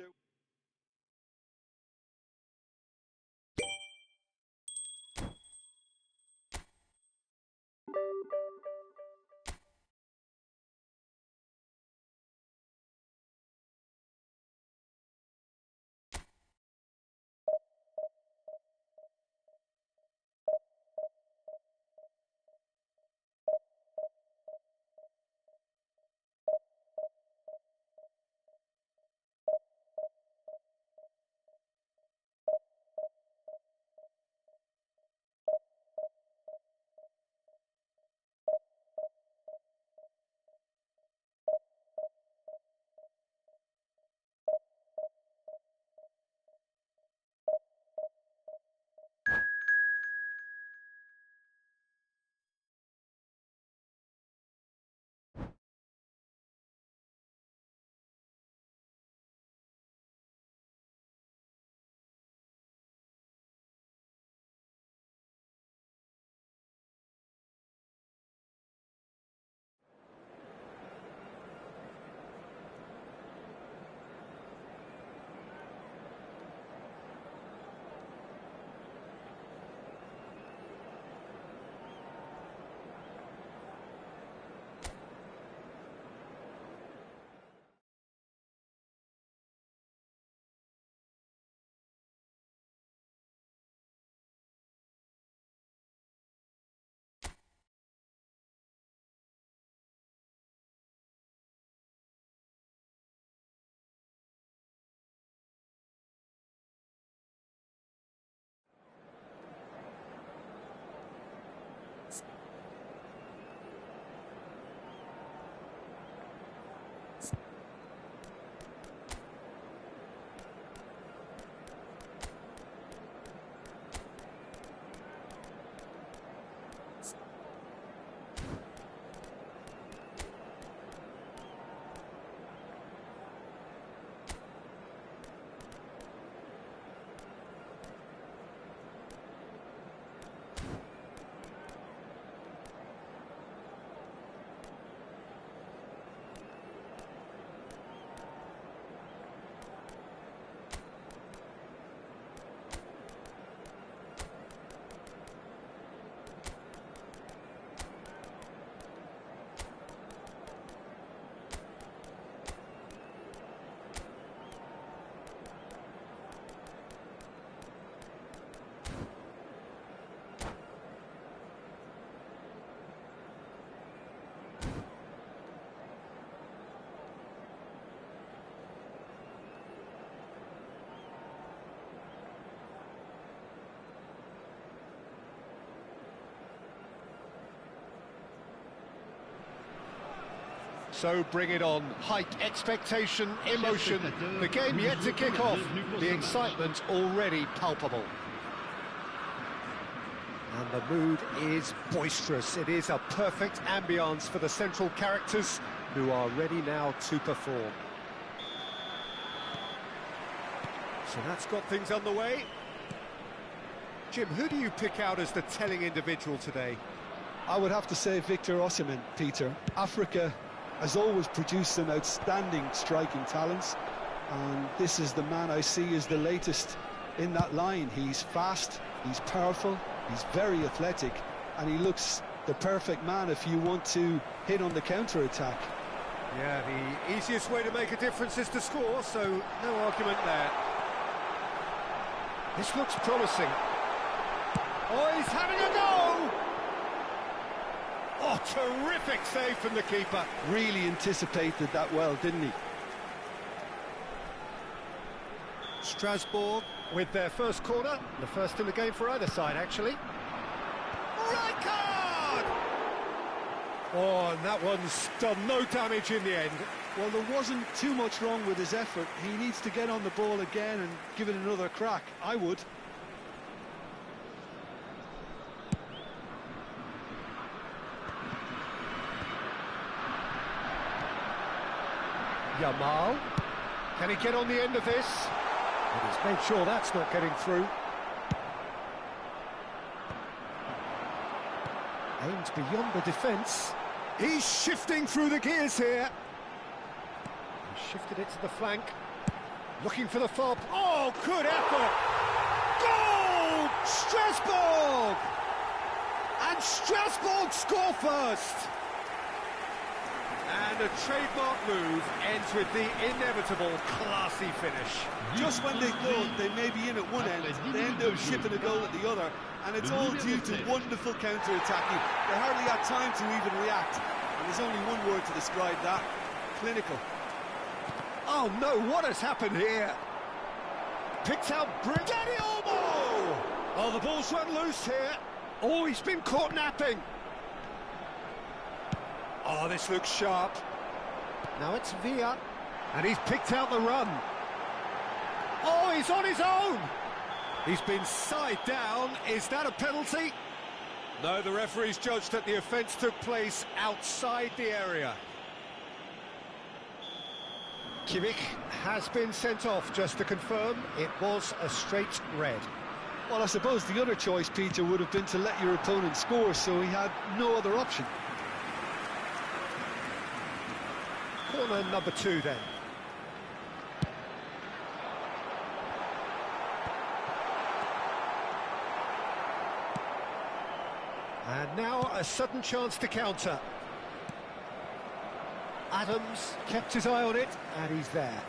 So bring it on. Height, expectation, emotion. The game yet to kick off. The excitement already palpable. And the mood is boisterous. It is a perfect ambience for the central characters who are ready now to perform. So that's got things underway. Jim, who do you pick out as the telling individual today? I would have to say Victor Osimhen, Peter. Africa has always produced some outstanding striking talents, and this is the man I see as the latest in that line. He's fast, he's powerful, he's very athletic, and he looks the perfect man if you want to hit on the counter-attack. Yeah, the easiest way to make a difference is to score, so no argument there. This looks promising. Oh, he's having a go! Oh, terrific save from the keeper. Really anticipated that well, didn't he? Strasbourg with their first corner, the first in the game for either side, actually. Right card! Oh, and that one's done no damage in the end. Well, there wasn't too much wrong with his effort. He needs to get on the ball again and give it another crack. I would. Yamal. Can he get on the end of this? And he's made sure that's not getting through. Aimed beyond the defence. He's shifting through the gears here. He shifted it to the flank. Looking for the fob. Oh, good effort! Goal! Strasbourg! And Strasbourg score first! And a trademark move ends with the inevitable classy finish. Just when they thought they may be in at one end, they end up shipping a goal at the other, and it's all due to wonderful counter-attacking. They hardly had time to even react, and there's only one word to describe that: clinical. Oh no, what has happened here? Picked out Danny Olmo! Oh, the ball's run loose here. Oh, he's been caught napping. Oh, this looks sharp. Now it's Villa, and he's picked out the run. Oh, he's on his own! He's been side down. Is that a penalty? No, the referee's judged that the offence took place outside the area. Kimmich has been sent off, just to confirm. It was a straight red. Well, I suppose the other choice, Peter, would have been to let your opponent score, so he had no other option. Corner number 2 then. And now a sudden chance to counter. Adams kept his eye on it, and he's there.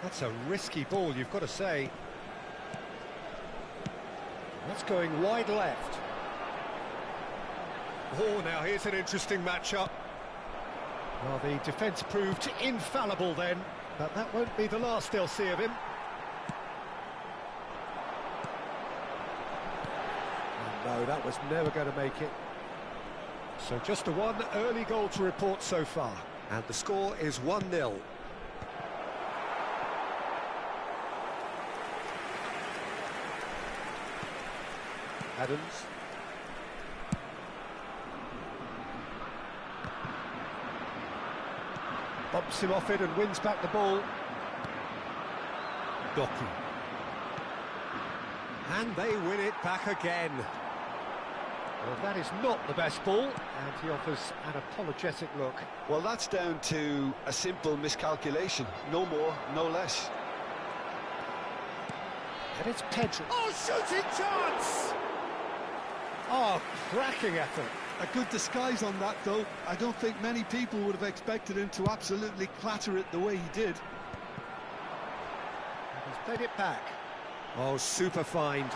That's a risky ball, you've got to say. That's going wide left. Oh, now here's an interesting matchup. Well, the defence proved infallible then, but that won't be the last they'll see of him. Oh, no, that was never going to make it. So just the one early goal to report so far, and the score is 1-0. Adams. Bumps him off it and wins back the ball. Doku. And they win it back again. Well, that is not the best ball, and he offers an apologetic look. Well, that's down to a simple miscalculation. No more, no less. And it's Pedro. Oh, shooting chance! Oh, cracking effort. A good disguise on that, though. I don't think many people would have expected him to absolutely clatter it the way he did. And he's played it back. Oh, super find.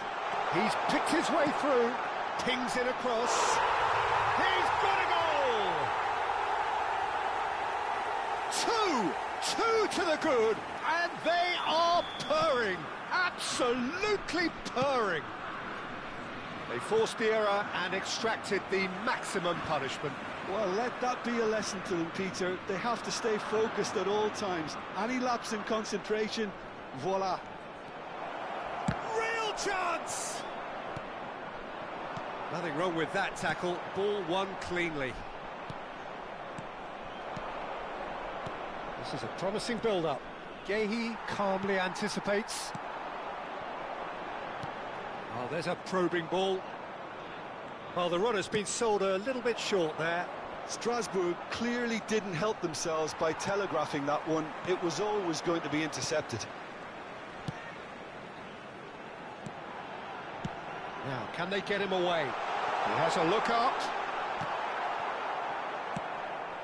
He's picked his way through. Pings it across. He's got a goal! Two to the good, and they are purring. Absolutely purring. They forced the error and extracted the maximum punishment. Well, let that be a lesson to them, Peter. They have to stay focused at all times. Any lapse in concentration, voila. Real chance! Nothing wrong with that tackle. Ball won cleanly. This is a promising build-up. Gehi calmly anticipates. Oh, there's a probing ball. Well, the runner's been sold a little bit short there. Strasbourg clearly didn't help themselves by telegraphing that one. It was always going to be intercepted. Now, can they get him away? He has a look up.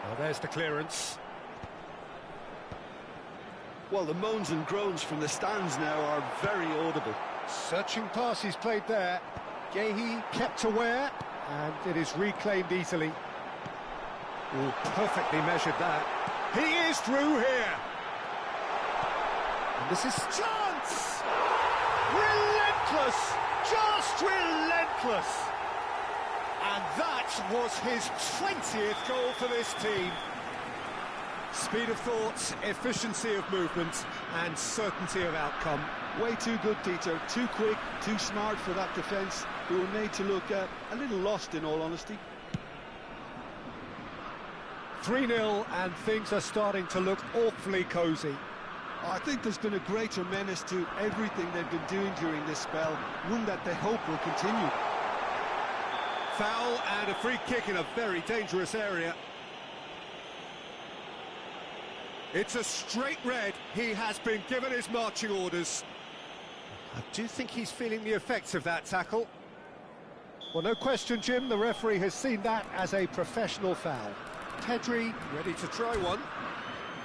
Well, there's the clearance. Well, the moans and groans from the stands now are very audible. Searching pass he's played there. Gehi kept aware, and it is reclaimed easily. Oh, perfectly measured that. He is through here. And this is chance! Relentless! Just relentless! And that was his 20th goal for this team. Speed of thought, efficiency of movement, and certainty of outcome. Way too good, Peter. Too quick, too smart for that defence, who were made to look a little lost, in all honesty. 3-0, and things are starting to look awfully cosy. I think there's been a greater menace to everything they've been doing during this spell, one that they hope will continue. Foul and a free kick in a very dangerous area. It's a straight red. He has been given his marching orders. I do think he's feeling the effects of that tackle. Well, no question, Jim, the referee has seen that as a professional foul. Pedri ready to try one.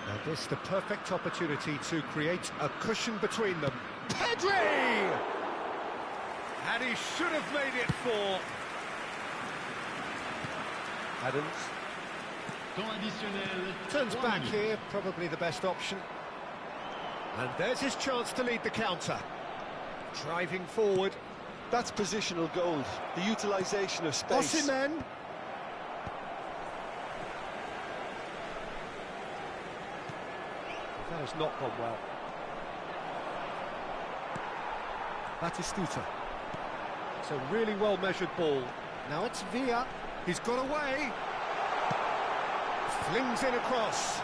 Now this the perfect opportunity to create a cushion between them. Pedri! And he should have made it 4. Adams. Turns back here, probably the best option. And there's his chance to lead the counter. Driving forward. That's positional gold, the utilisation of space. Osimhen. That has not gone well. Batistuta. It's a really well-measured ball. Now it's Villa. He's got away. Flings in across.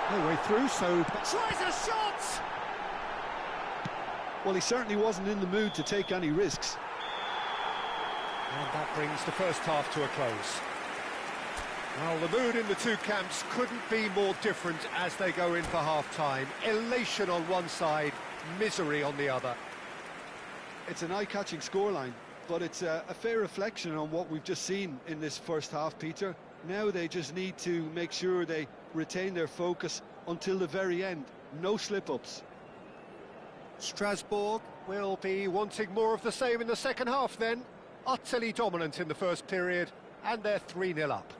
No way through, so... Tries a shot! Well, he certainly wasn't in the mood to take any risks. And that brings the first half to a close. Well, the mood in the two camps couldn't be more different as they go in for half-time. Elation on one side, misery on the other. It's an eye-catching scoreline, but it's a fair reflection on what we've just seen in this first half, Peter. Now they just need to make sure they retain their focus until the very end. No slip-ups. Strasbourg will be wanting more of the same in the second half then. Utterly dominant in the first period, and they're 3-0 up.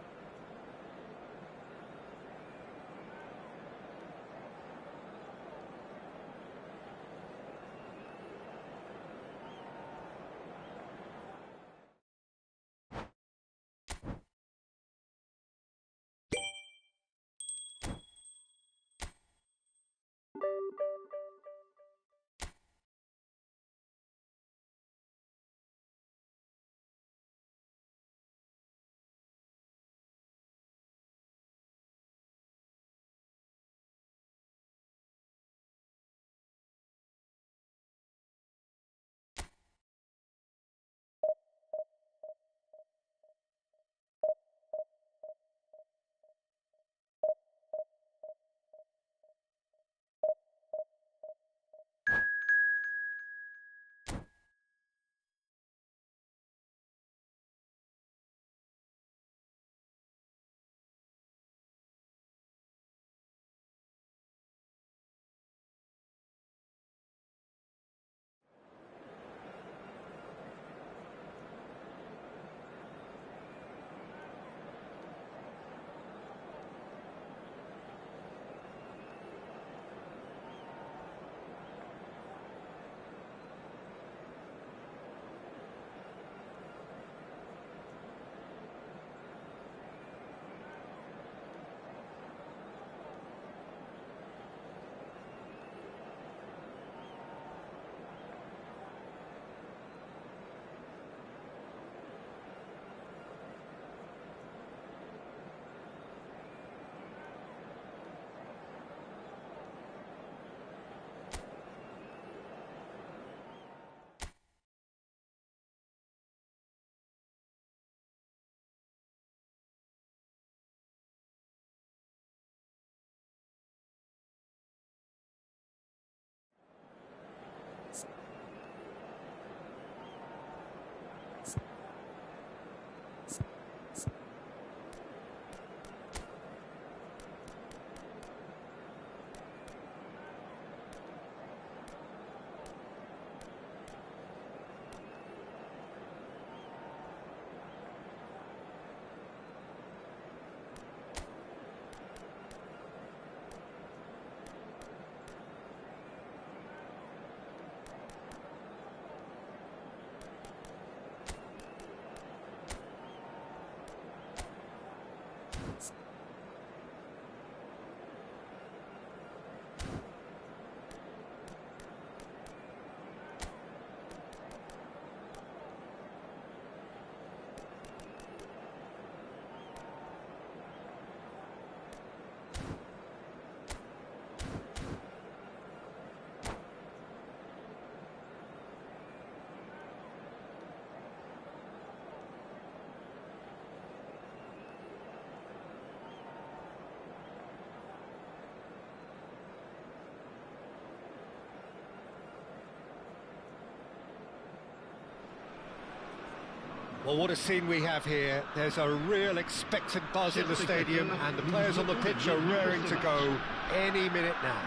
Well, what a scene we have here. There's a real expectant buzz in the stadium, and the players on the pitch are raring to go any minute now.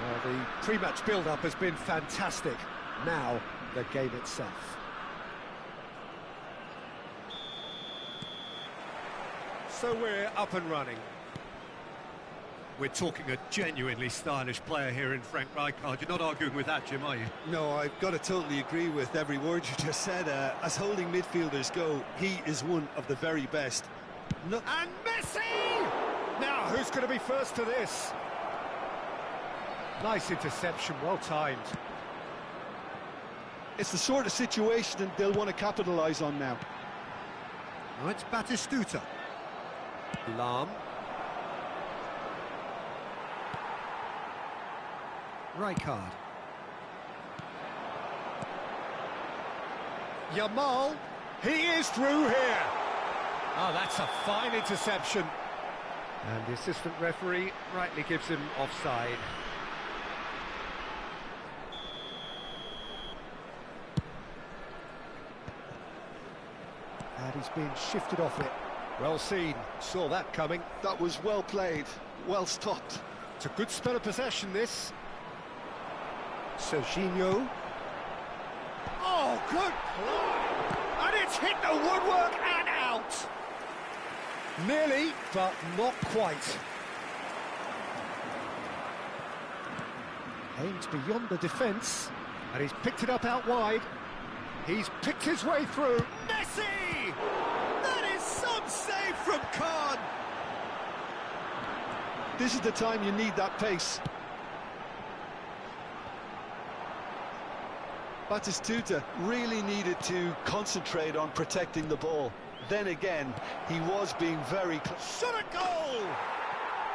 Well, the pre-match build-up has been fantastic. Now, the game itself. So we're up and running. We're talking a genuinely stylish player here in Frank Rijkaard. You're not arguing with that, Jim, are you? No, I've got to totally agree with every word you just said. As holding midfielders go, he is one of the very best. No. And Messi! Now, who's going to be first to this? Nice interception, well timed. It's the sort of situation that they'll want to capitalise on now. Now it's Batistuta. Lam. Rijkaard. Yamal. He is through here. Oh, that's a fine interception. And the assistant referee rightly gives him offside. And he's being shifted off it. Well seen, saw that coming. That was well played, well stopped. It's a good spell of possession, this. Serginho. Oh, good play! And it's hit the woodwork and out! Nearly, but not quite. Aims beyond the defence, and he's picked it up out wide. He's picked his way through. Messi! That is some save from Khan! This is the time you need that pace. Batistuta really needed to concentrate on protecting the ball. Then again, he was being very close. Shot a goal!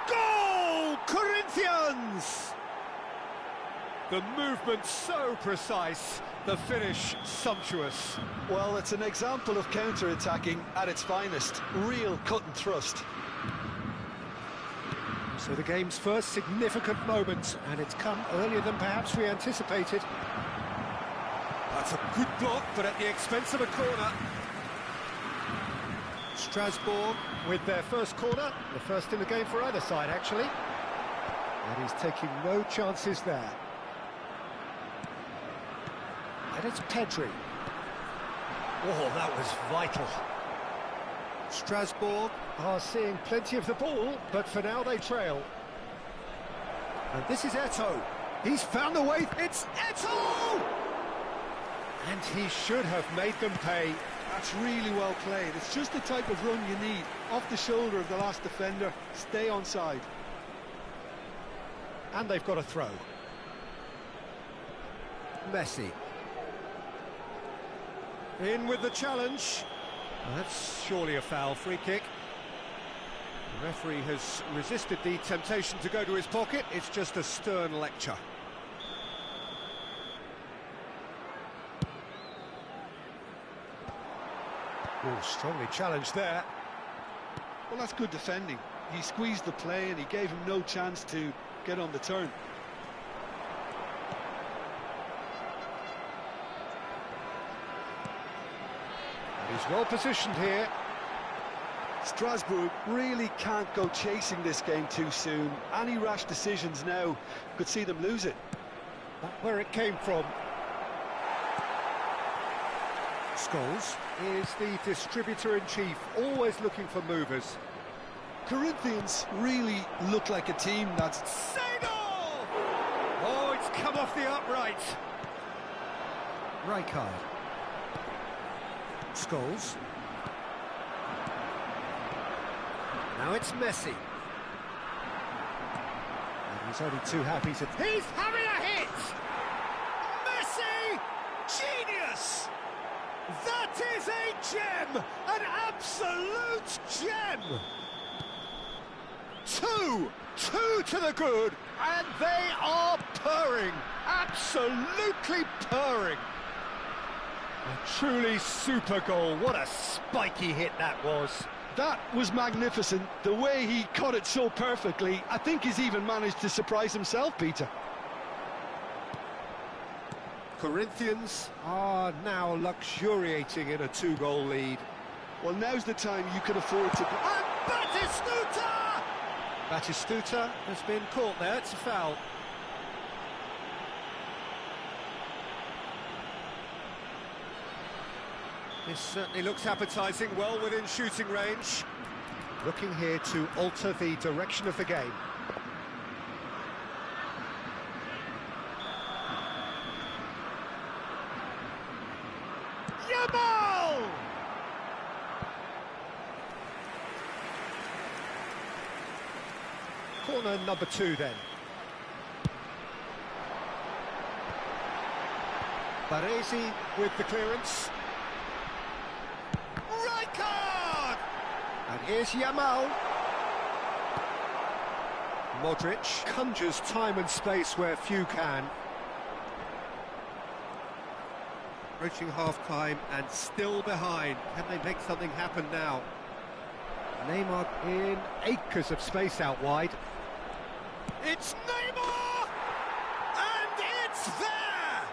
Goal! Corinthians! The movement so precise, the finish sumptuous. Well, it's an example of counter-attacking at its finest. Real cut and thrust. So the game's first significant moment, and it's come earlier than perhaps we anticipated. That's a good block, but at the expense of a corner. Strasbourg with their first corner, the first in the game for either side, actually. And he's taking no chances there. And it's Pedri. Oh, that was vital. Strasbourg are seeing plenty of the ball, but for now they trail. And this is Eto'o. He's found the way. It's Eto'o! And he should have made them pay. That's really well played. It's just the type of run you need. Off the shoulder of the last defender. Stay onside. And they've got a throw. Messi. In with the challenge. Well, that's surely a foul. Free kick. The referee has resisted the temptation to go to his pocket. It's just a stern lecture. Oh, strongly challenged there. Well, that's good defending. He squeezed the play and he gave him no chance to get on the turn. And he's well positioned here. Strasbourg really can't go chasing this game too soon. Any rash decisions now could see them lose it. Not where it came from. Scholes is the distributor-in-chief, always looking for movers. Corinthians really look like a team that's... Segal! Oh, it's come off the upright. Rijkaard. Scholes. Now it's Messi. And he's only too happy to... He's having a hit! Messi! Genius! That is a gem! An absolute gem! Two to the good, and they are purring, absolutely purring. A truly super goal. What a spiky hit that was. That was magnificent. The way he caught it so perfectly, I think he's even managed to surprise himself, Peter. Corinthians are now luxuriating in a 2-goal lead. Well, now's the time you can afford to... And Batistuta! Batistuta has been caught there, it's a foul. This certainly looks appetising, well within shooting range. Looking here to alter the direction of the game. Yamal! Corner number 2 then. Baresi with the clearance. Right card! And here's Yamal. Modric conjures time and space where few can. Approaching half-time and still behind. Can they make something happen now? Neymar in acres of space out wide. It's Neymar! And it's there!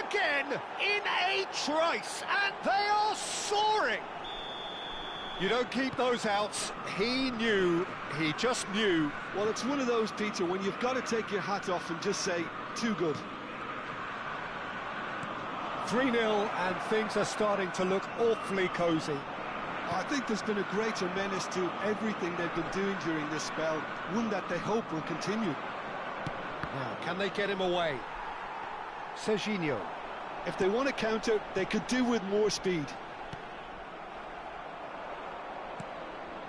Again, in a trice, and they are soaring! You don't keep those outs. He knew, he just knew. Well, it's one of those, Peter, when you've got to take your hat off and just say, too good. 3-0, and things are starting to look awfully cosy. I think there's been a greater menace to everything they've been doing during this spell, one that they hope will continue. Now, can they get him away? Serginho. If they want to counter, they could do with more speed.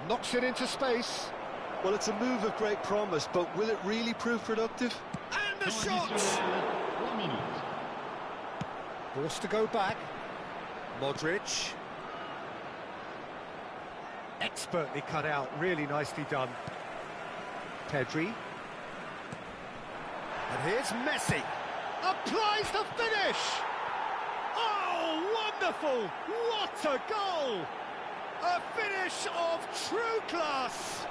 Knocks it into space. Well, it's a move of great promise, but will it really prove productive? And the shot! 1 minute. Forced to go back. Modric. Expertly cut out, really nicely done. Pedri. And here's Messi. Applies the finish! Oh, wonderful! What a goal! A finish of true class!